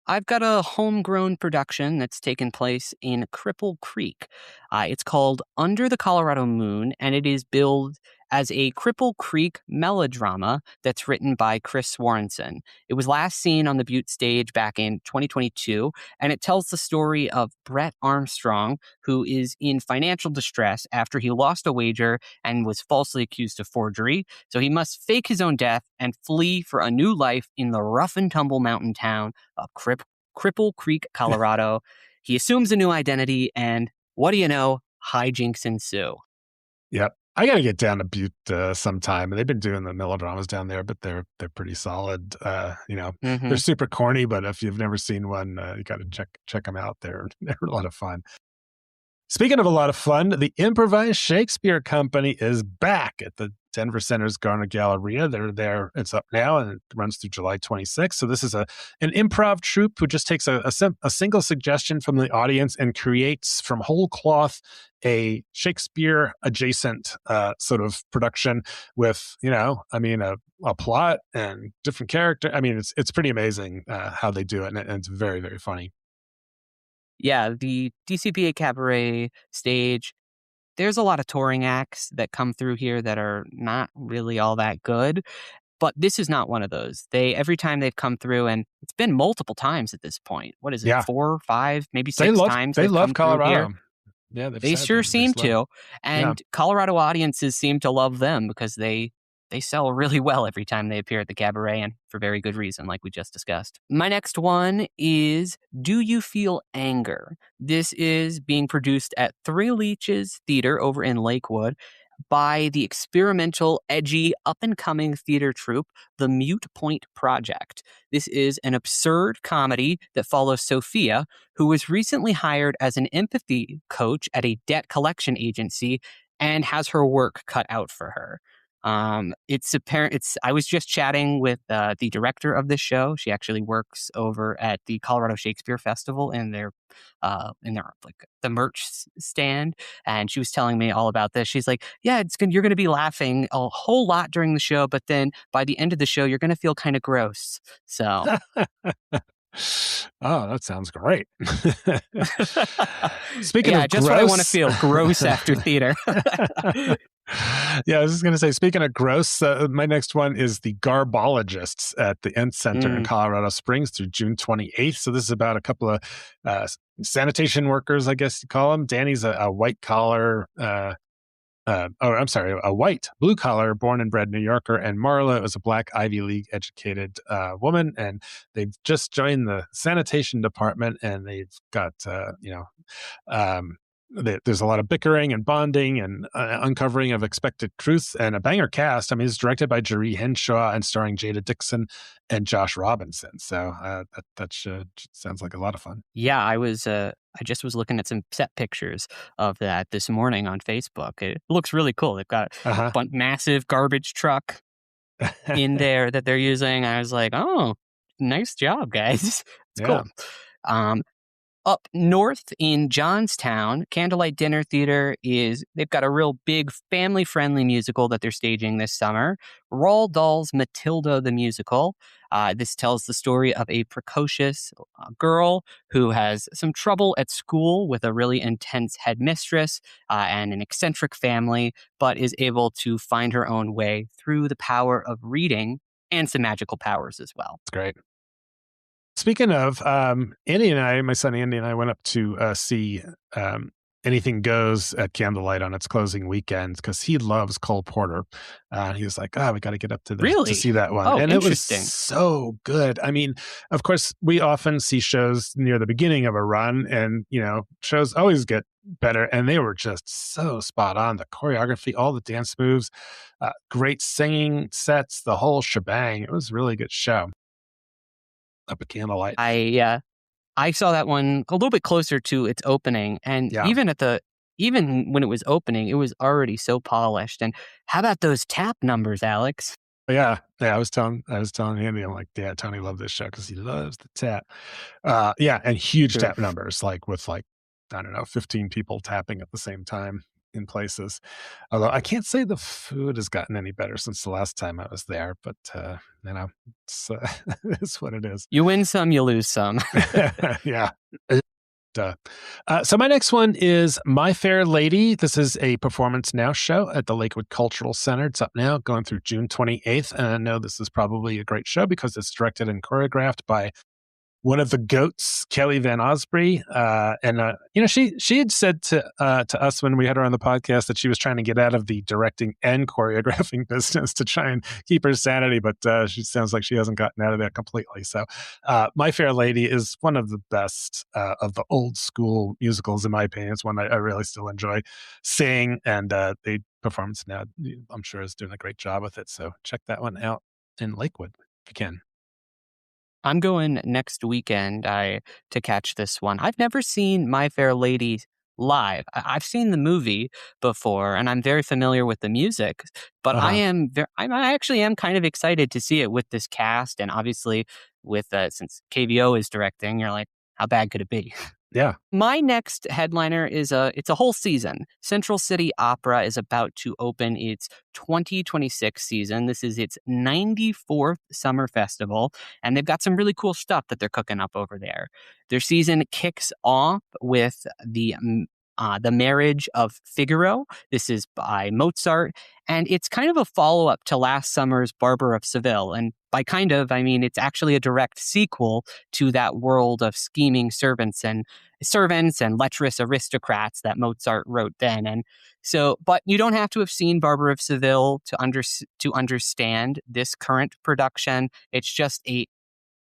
I've got a homegrown production that's taken place in Cripple Creek. It's called Under the Colorado Moon, and it is billed as a Cripple Creek melodrama that's written by Chris Warrenson. It was last seen on the Butte stage back in 2022, and it tells the story of Brett Armstrong, who is in financial distress after he lost a wager and was falsely accused of forgery. So he must fake his own death and flee for a new life in the rough and tumble mountain town of Cripple Creek, Colorado. He assumes a new identity, and what do you know? Hijinks ensue. Yep. I got to get down to Butte sometime. They've been doing the melodramas down there, but they're pretty solid. They're Hmm. super corny, but if you've never seen one, you got to check them out. They're a lot of fun. Speaking of a lot of fun, the Improvised Shakespeare Company is back at the Denver Center's Garner Galleria. They're there. It's up now and it runs through July 26th. So this is an improv troupe who just takes a single suggestion from the audience and creates from whole cloth a Shakespeare adjacent sort of production with, a plot and different character. I mean, it's pretty amazing how they do it. And it's very, very funny. Yeah, the DCPA Cabaret stage, there's a lot of touring acts that come through here that are not really all that good, but this is not one of those. Every time they've come through, and it's been multiple times at this point. What is it? Yeah. 4, 5, maybe They 6 love times they they've love come through here. Colorado. Yeah, they've They said sure they seem just love. to, Yeah. and Colorado audiences seem to love them because they sell really well every time they appear at the cabaret, and for very good reason, like we just discussed. My next one is Do You Feel Anger? This is being produced at Three Leeches Theater over in Lakewood by the experimental, edgy, up-and-coming theater troupe, The Mute Point Project. This is an absurd comedy that follows Sophia, who was recently hired as an empathy coach at a debt collection agency and has her work cut out for her. It's apparent. I was just chatting with the director of this show. She actually works over at the Colorado Shakespeare Festival in their like the merch stand, and she was telling me all about this. She's like, "Yeah, you're going to be laughing a whole lot during the show, but then by the end of the show, you're going to feel kind of gross." So, Oh, that sounds great. Speaking yeah, of just what I want to gross, feel: gross after theater. Yeah, I was just going to say, speaking of gross, my next one is the Garbologists at the Ent Center in Mm. Colorado Springs through June 28th. So this is about a couple of sanitation workers, I guess you call them. Danny's a white collar, I'm sorry, a white blue collar, born and bred New Yorker, and Marla is a black Ivy League educated woman, and they've just joined the sanitation department, and they've got um, there's a lot of bickering and bonding and uncovering of expected truth, and a banger cast. I mean, it's directed by Jeree Henshaw and starring Jada Dixon and Josh Robinson. So that sounds like a lot of fun. Yeah, I just was looking at some set pictures of that this morning on Facebook. It looks really cool. They've got a Uh massive garbage truck huh. in there that they're using. I was like, oh, nice job, guys. It's Yeah, cool. Um, Up north in Johnstown, Candlelight Dinner Theater they've got a real big family friendly musical that they're staging this summer. Roald Dahl's Matilda the Musical. This tells the story of a precocious girl who has some trouble at school with a really intense headmistress and an eccentric family, but is able to find her own way through the power of reading and some magical powers as well. it's great. Speaking of, my son Andy and I went up to see Anything Goes at Candlelight on its closing weekend because he loves Cole Porter. He was like, we got to get up to to Really? see that one. Oh, And it was interesting. so good. I mean, of course, we often see shows near the beginning of a run, and, shows always get better. And they were just so spot on. The choreography, all the dance moves, great singing sets, the whole shebang. It was a really good show up at Candlelight. I saw that one a little bit closer to its opening, and Yeah. even when it was opening, it was already so polished. And how about those tap numbers, Alex? Yeah, yeah. I was telling Andy, I'm like, yeah, Tony loved this show because he loves the tap. Yeah, and huge Sure. tap numbers, like with I don't know, 15 people tapping at the same time in places. Although I can't say the food has gotten any better since the last time I was there, but it's it's what it is. You win some, you lose some. Yeah. Duh. So my next one is My Fair Lady. This is a Performance Now show at the Lakewood Cultural Center. It's up now, going through June 28th. And I know this is probably a great show because it's directed and choreographed by one of the goats, Kelly Van Osprey. She had said to us when we had her on the podcast that she was trying to get out of the directing and choreographing business to try and keep her sanity, but she sounds like she hasn't gotten out of that completely. So My Fair Lady is one of the best of the old school musicals, in my opinion. It's one I really still enjoy seeing, and the Performance Now, I'm sure, is doing a great job with it. So check that one out in Lakewood if you can. I'm going next weekend to catch this one. I've never seen My Fair Lady live. I've seen the movie before, and I'm very familiar with the music. But Uh-huh. I actually am kind of excited to see it with this cast, and obviously with since KVO is directing, you're like, how bad could it be? Yeah. My next headliner it's a whole season. Central City Opera is about to open its 2026 season. This is its 94th summer festival, and they've got some really cool stuff that they're cooking up over there. Their season kicks off with the Marriage of Figaro. This is by Mozart, and it's kind of a follow up to last summer's Barber of Seville. And by kind of, I mean it's actually a direct sequel to that world of scheming servants and lecherous aristocrats that Mozart wrote then. And so, but you don't have to have seen Barber of Seville to understand this current production. It's just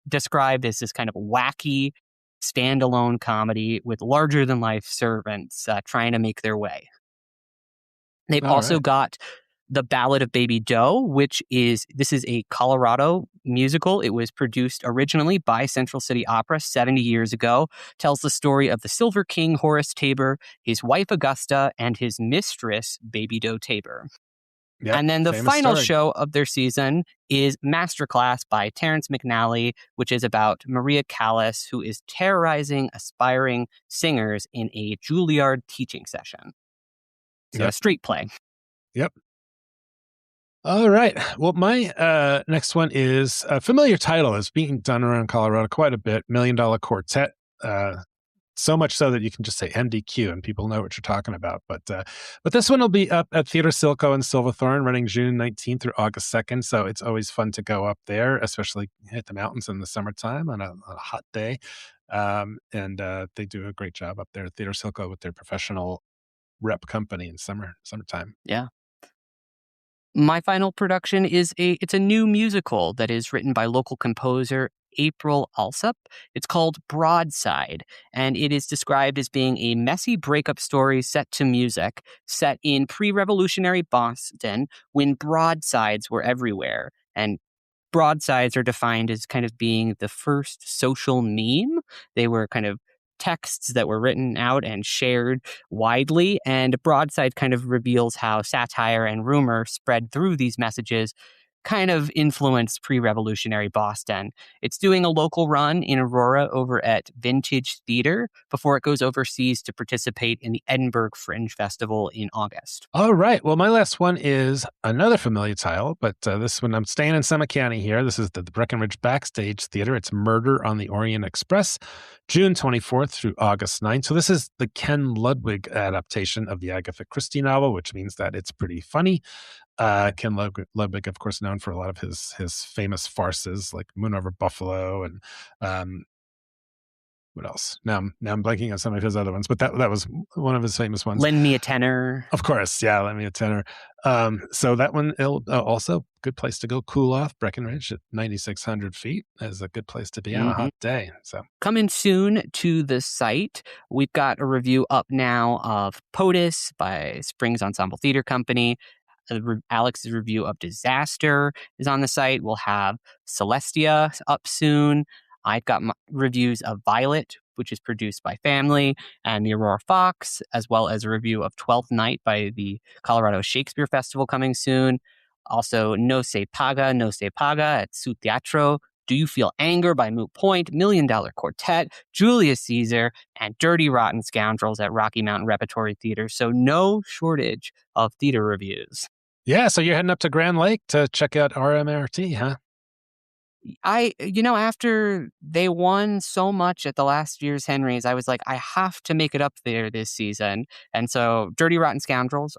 described as this kind of wacky standalone comedy with larger than life servants trying to make their way. They've All also right. got The Ballad of Baby Doe, this is a Colorado musical. It was produced originally by Central City Opera 70 years ago. Tells the story of the Silver King Horace Tabor, his wife Augusta, and his mistress Baby Doe Tabor. Yep. And then the Famous final story. show of their season is Masterclass by Terrence McNally, which is about Maria Callas, who is terrorizing aspiring singers in a Juilliard teaching session. So a Yep. street play. Yep. All right. Well, my next one is a familiar title. Is being done around Colorado quite a bit. $1 Million Quartet. so much so that you can just say MDQ and people know what you're talking about. But this one will be up at Theater Silco in Silverthorne, running June 19th through August 2nd. So it's always fun to go up there, especially hit the mountains in the summertime on a hot day. And they do a great job up there at Theater Silco with their professional rep company in summertime. Yeah. My final production is it's a new musical that is written by local composer April Alsop. It's called Broadside, and it is described as being a messy breakup story set to music, set in pre-revolutionary Boston when broadsides were everywhere. And broadsides are defined as kind of being the first social meme. They were kind of texts that were written out and shared widely, and broadside kind of reveals how satire and rumor spread through these messages kind of influenced pre-revolutionary Boston. It's doing a local run in Aurora over at Vintage Theatre before it goes overseas to participate in the Edinburgh Fringe Festival in August. All right. Well, my last one is another familiar title, but this one I'm staying in Summit County here. This is the Breckenridge Backstage Theater. It's Murder on the Orient Express, June 24th through August 9th. So this is the Ken Ludwig adaptation of the Agatha Christie novel, which means that it's pretty funny. Ken Ludwig, of course, known for a lot of his famous farces like Moon Over Buffalo and what else? Now I'm blanking on some of his other ones, but that was one of his famous ones. Lend Me a Tenor. Of course, yeah, Lend Me a Tenor. So that one also good place to go cool off. Breckenridge at 9,600 feet is a good place to be on a hot day. So coming soon to the site, we've got a review up now of POTUS by Springs Ensemble Theater Company. Alex's review of Disaster is on the site. We'll have Celestia up soon. I've got my reviews of Violet, which is produced by Family, and the Aurora Fox, as well as a review of Twelfth Night by the Colorado Shakespeare Festival coming soon. Also, No Se Paga at Su Teatro. Do You Feel Anger by Moot Point, $1 Million Quartet, Julius Caesar, and Dirty Rotten Scoundrels at Rocky Mountain Repertory Theater. So no shortage of theater reviews. yeah, so you're heading up to Grand Lake to check out RMRT, huh? After they won so much at the last year's Henrys, I was like, I have to make it up there this season. And so Dirty Rotten Scoundrels,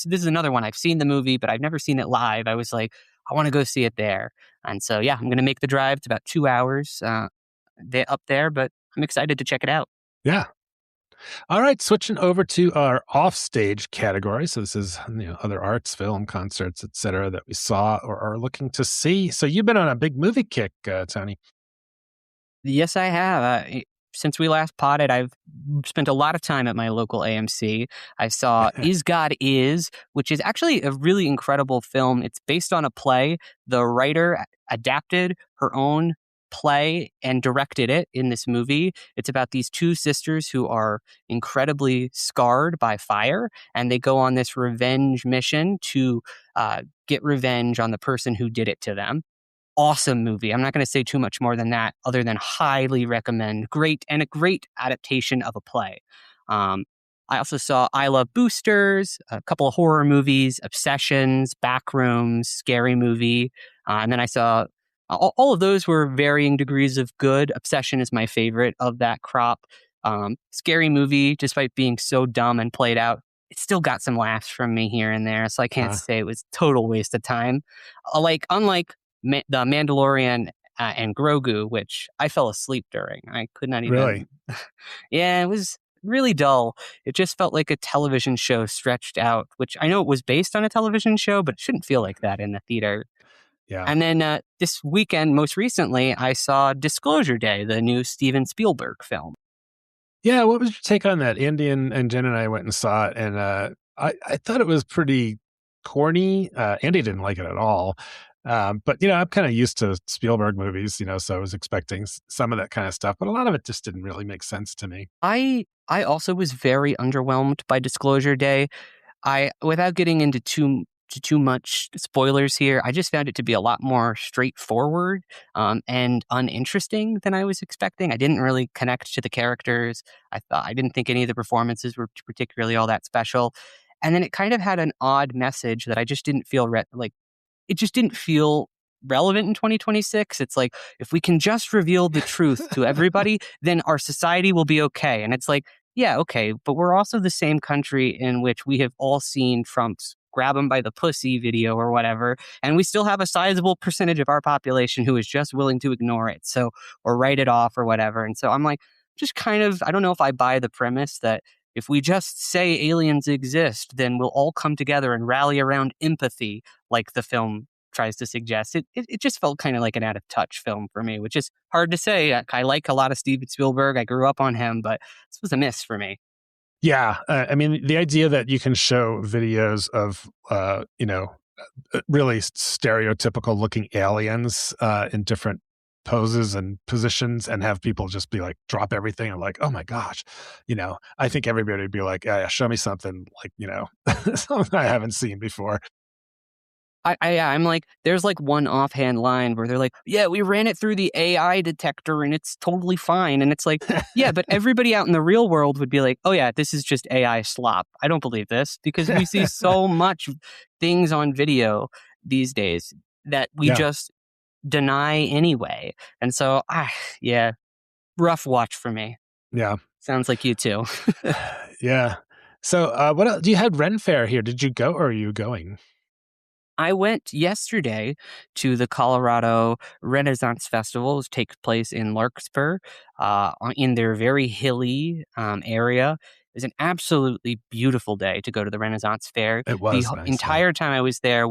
this is another one. I've seen the movie, but I've never seen it live. I was like, I want to go see it there. And so, yeah, I'm going to make the drive. It's about 2 hours up there, but I'm excited to check it out. Yeah. All right, switching over to our offstage category. So this is other arts, film, concerts, etc. that we saw or are looking to see. So you've been on a big movie kick, Toni. Yes, I have. Since we last potted, I've spent a lot of time at my local AMC. I saw Is God Is, which is actually a really incredible film. It's based on a play. The writer adapted her own play and directed it in this movie. It's about these two sisters who are incredibly scarred by fire, and they go on this revenge mission to get revenge on the person who did it to them. Awesome movie. I'm not going to say too much more than that, other than highly recommend. A great adaptation of a play. I also saw I Love Boosters, a couple of horror movies, Obsessions, Backrooms, Scary Movie, and then I saw all of those were varying degrees of good. Obsession is my favorite of that crop. Scary Movie, despite being so dumb and played out, it still got some laughs from me here and there, so I can't say it was total waste of time. Unlike The Mandalorian and Grogu, which I fell asleep during. I could not even... Really? Yeah, it was really dull. It just felt like a television show stretched out, which I know it was based on a television show, but it shouldn't feel like that in the theater. Yeah. And then this weekend, most recently, I saw Disclosure Day, the new Steven Spielberg film. Yeah, what was your take on that? Andy and Jen and I went and saw it, and I thought it was pretty corny. Andy didn't like it at all. But, I'm kind of used to Spielberg movies, so I was expecting some of that kind of stuff, but a lot of it just didn't really make sense to me. I also was very underwhelmed by Disclosure Day. Without getting into too much spoilers here, I just found it to be a lot more straightforward and uninteresting than I was expecting. I didn't really connect to the characters. I didn't think any of the performances were particularly all that special. And then it kind of had an odd message that I just didn't feel it just didn't feel relevant in 2026. It's like, if we can just reveal the truth to everybody, then our society will be okay. And it's like, yeah, okay, but we're also the same country in which we have all seen Trump's grab him by the pussy video or whatever, and we still have a sizable percentage of our population who is just willing to ignore it, so, or write it off or whatever. And so I'm like, just kind of, I don't know if I buy the premise that if we just say aliens exist, then we'll all come together and rally around empathy, like the film tries to suggest. It just felt kind of like an out of touch film for me, which is hard to say. I like a lot of Steven Spielberg. I grew up on him, but this was a miss for me. Yeah, I mean, the idea that you can show videos of, really stereotypical looking aliens in different poses and positions, and have people just be like, drop everything and like, oh my gosh, I think everybody would be like, yeah, show me something like, something I haven't seen before. I'm like, there's like one offhand line where they're like, yeah, we ran it through the AI detector and it's totally fine. And it's like, yeah, but everybody out in the real world would be like, oh yeah, this is just AI slop. I don't believe this, because we see so much things on video these days that we Yeah, just deny anyway. And so, yeah, rough watch for me. yeah, Sounds like you too. yeah. So, what else? You had Ren Fair here. Did you go, or are you going? I went yesterday to the Colorado Renaissance Festival, which takes place in Larkspur, in their very hilly area. It was an absolutely beautiful day to go to the Renaissance Fair. It The was nice. Yeah. entire time I was there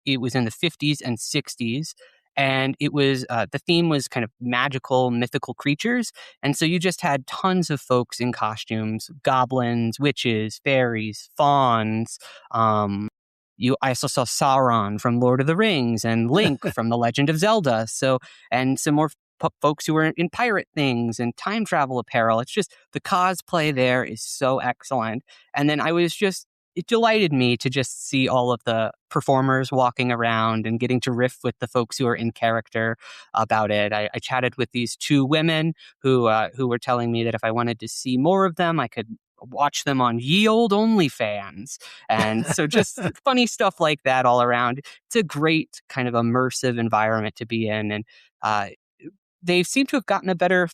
it was in the 50s and 60s. And it was the theme was kind of magical, mythical creatures, and so you just had tons of folks in costumes: goblins, witches, fairies, fauns. I also saw Sauron from Lord of the Rings and Link from The Legend of Zelda. So, and some more folks who were in pirate things and time travel apparel. It's just the cosplay there is so excellent. And then it delighted me to just see all of the performers walking around and getting to riff with the folks who are in character about it. I chatted with these two women who were telling me that if I wanted to see more of them, I could watch them on Ye Old OnlyFans. And so just funny stuff like that all around. It's a great kind of immersive environment to be in. And uh, they seem to have gotten a better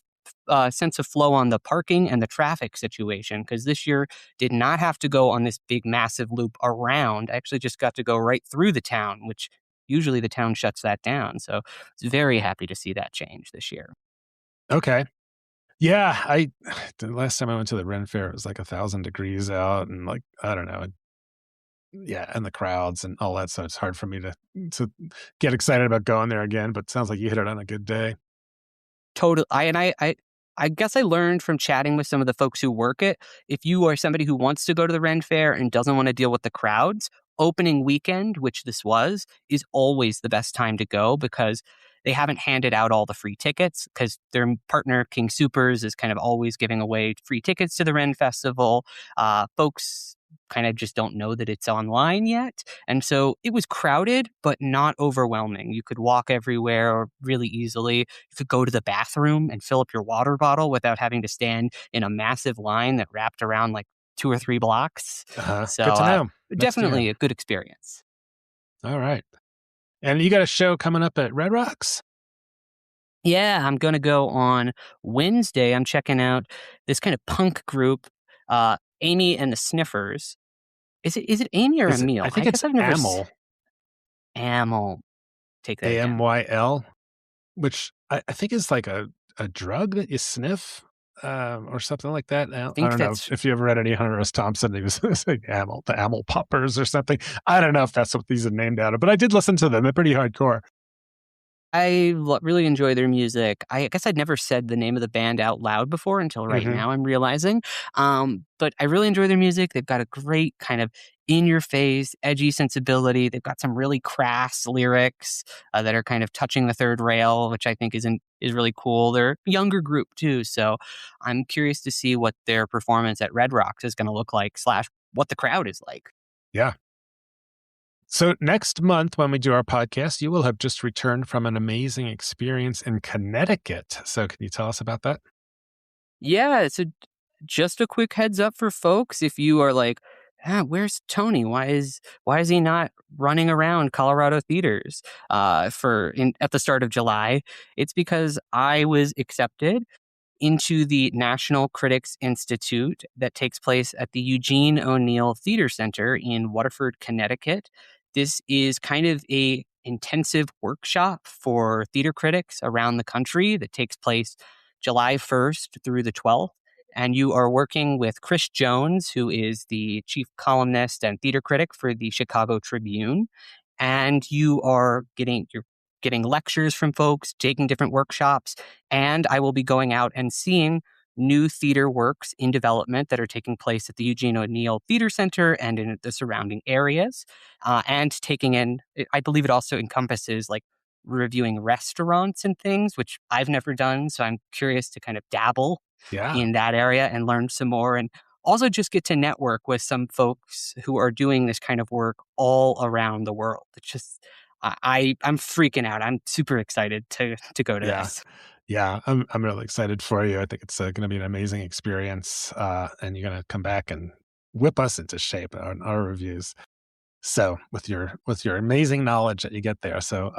sense of flow on the parking and the traffic situation, because this year did not have to go on this big massive loop around. I actually just got to go right through the town, which usually the town shuts that down. So I was very happy to see that change this year. Okay. Yeah, the last time I went to the Ren Fair, it was like 1,000 degrees out, and like I don't know, yeah, and the crowds and all that. So it's hard for me to get excited about going there again. But it sounds like you hit it on a good day. Total. I guess I learned from chatting with some of the folks who work it. If you are somebody who wants to go to the Ren Fair and doesn't want to deal with the crowds, opening weekend, which this was, is always the best time to go, because they haven't handed out all the free tickets, because their partner King Supers is kind of always giving away free tickets to the Ren Festival. Folks kind of just don't know that it's online yet. And so it was crowded, but not overwhelming. You could walk everywhere really easily. You could go to the bathroom and fill up your water bottle without having to stand in a massive line that wrapped around like 2 or 3 blocks. So Good to know. Next year. definitely a good experience. All right. And you got a show coming up at Red Rocks? Yeah, I'm going to go on Wednesday. I'm checking out this kind of punk group, Amy and the Sniffers. Is it Amy or Emil? I think I it's guess I've never Amyl, Amyl. Take that down. AMYL, which I think is like a drug that you sniff, or something like that. I I think don't know that's if you ever read any Hunter S. Thompson. He was saying Amyl, the Amyl poppers or something. I don't know if that's what these are named out of, but I did listen to them. They're pretty hardcore. really enjoy their music. I guess I'd never said the name of the band out loud before until right Hmm. now I'm realizing. But I really enjoy their music. They've got a great kind of in your face, edgy sensibility. They've got some really crass lyrics that are kind of touching the third rail, which I think is really cool. They're a younger group too, so I'm curious to see what their performance at Red Rocks is going to look like, slash what the crowd is like. Yeah. So next month, when we do our podcast, you will have just returned from an amazing experience in Connecticut. So can you tell us about that? Yeah, so just a quick heads up for folks, if you are like, where's Toni? Why is he not running around Colorado theaters at the start of July? It's because I was accepted into the National Critics Institute that takes place at the Eugene O'Neill Theater Center in Waterford, Connecticut. This is kind of a intensive workshop for theater critics around the country that takes place July 1st through the 12th. And you are working with Chris Jones, who is the chief columnist and theater critic for the Chicago Tribune. And you're getting lectures from folks, taking different workshops, and I will be going out and seeing new theater works in development that are taking place at the Eugene O'Neill Theater Center and in the surrounding areas, and taking in, I believe it also encompasses like reviewing restaurants and things, which I've never done. So I'm curious to kind of dabble in that area and learn some more, and also just get to network with some folks who are doing this kind of work all around the world. It's just, I'm freaking out. I'm super excited to go to this. Yeah, I'm really excited for you. I think it's going to be an amazing experience, and you're going to come back and whip us into shape on our reviews. So with your amazing knowledge that you get there. So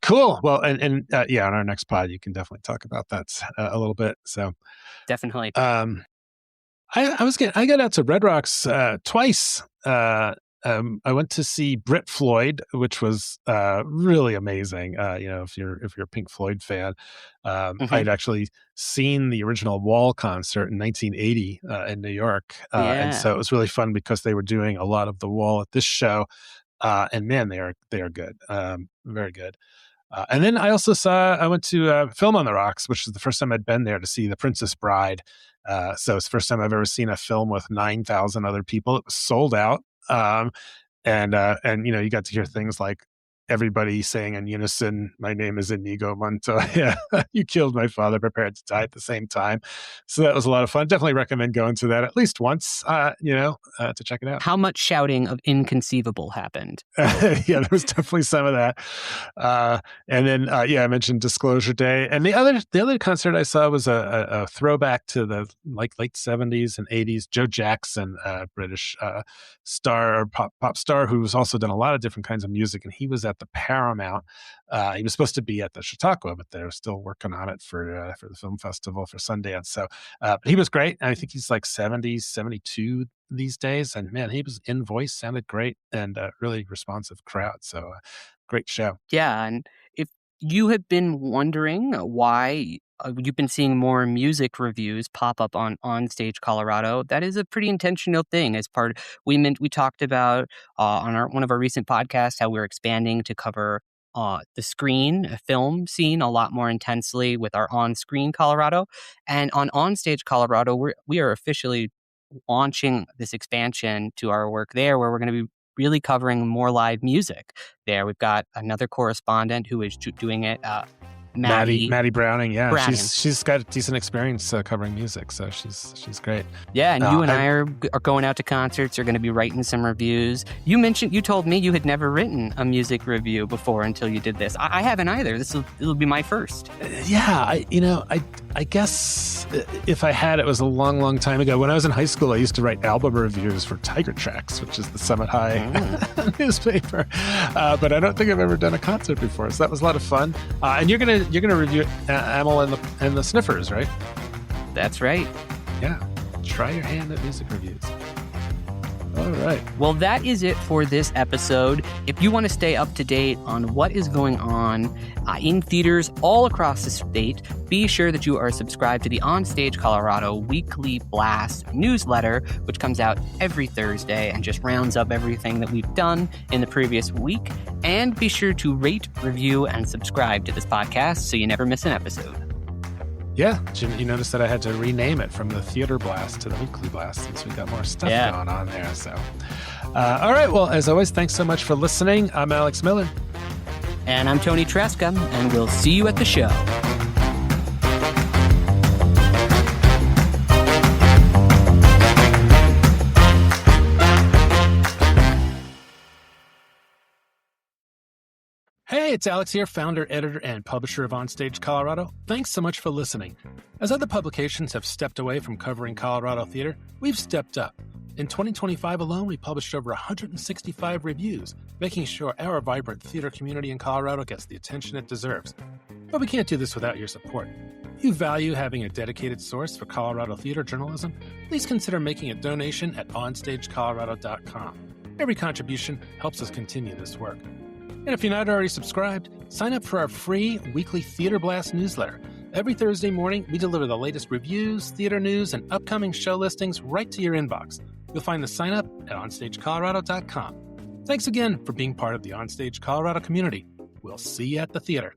cool. Well, and on our next pod, you can definitely talk about that a little bit. So definitely. I got out to Red Rocks twice. I went to see Brit Floyd, which was really amazing. If you're a Pink Floyd fan, I'd actually seen the original Wall concert in 1980 in New York, and so it was really fun because they were doing a lot of the Wall at this show, and man, they are good, very good. And then I went to Film on the Rocks, which is the first time I'd been there to see The Princess Bride. So it's the first time I've ever seen a film with 9,000 other people. It was sold out. And you got to hear things like everybody saying in unison, "My name is Inigo Montoya. You killed my father, prepared to die" at the same time. So that was a lot of fun. Definitely recommend going to that at least once, to check it out. How much shouting of "inconceivable" happened? Yeah, there was definitely some of that. And then, I mentioned Disclosure Day. And the other concert I saw was a throwback to the late 70s and 80s. Joe Jackson, British star or pop star, who's also done a lot of different kinds of music. And he was at the Paramount. He was supposed to be at the Chautauqua, but they're still working on it for the film festival for Sundance. So but he was great. I think he's like 70, 72 these days. And man, he was in voice, sounded great, and really responsive crowd. So great show. Yeah. And if you have been wondering why you've been seeing more music reviews pop up on OnStage Colorado, that is a pretty intentional thing. We talked about on one of our recent podcasts how we're expanding to cover the film scene a lot more intensely with our On-Screen Colorado. And on OnStage Colorado, we are officially launching this expansion to our work there, where we're going to be really covering more live music there. We've got another correspondent who is doing it, Maddie Browning. Yeah, she's got decent experience covering music, so she's great. Yeah, and you and I are going out to concerts. You're going to be writing some reviews. You told me you had never written a music review before until you did this. I haven't either. It'll be my first. Yeah, I guess if I had, it was a long, long time ago. When I was in high school, I used to write album reviews for Tiger Tracks, which is the Summit High newspaper. But I don't think I've ever done a concert before, so that was a lot of fun. And you're gonna review Amel and the Sniffers, right? That's right. Yeah. Try your hand at music reviews. All right. Well, that is it for this episode. If you want to stay up to date on what is going on in theaters all across the state, be sure that you are subscribed to the OnStage Colorado Weekly Blast newsletter, which comes out every Thursday and just rounds up everything that we've done in the previous week. And be sure to rate, review, and subscribe to this podcast so you never miss an episode. Yeah, you noticed that I had to rename it from the Theater Blast to the Weekly Blast since we got more stuff going on there. So, all right. Well, as always, thanks so much for listening. I'm Alex Miller. And I'm Toni Tresca, and we'll see you at the show. Hey, it's Alex here, founder, editor, and publisher of OnStage Colorado. Thanks so much for listening. As other publications have stepped away from covering Colorado theater, we've stepped up. In 2025 alone, we published over 165 reviews, making sure our vibrant theater community in Colorado gets the attention it deserves. But we can't do this without your support. If you value having a dedicated source for Colorado theater journalism, please consider making a donation at onstagecolorado.com. Every contribution helps us continue this work. And if you're not already subscribed, sign up for our free weekly Theater Blast newsletter. Every Thursday morning, we deliver the latest reviews, theater news, and upcoming show listings right to your inbox. You'll find the sign up at onstagecolorado.com. Thanks again for being part of the OnStage Colorado community. We'll see you at the theater.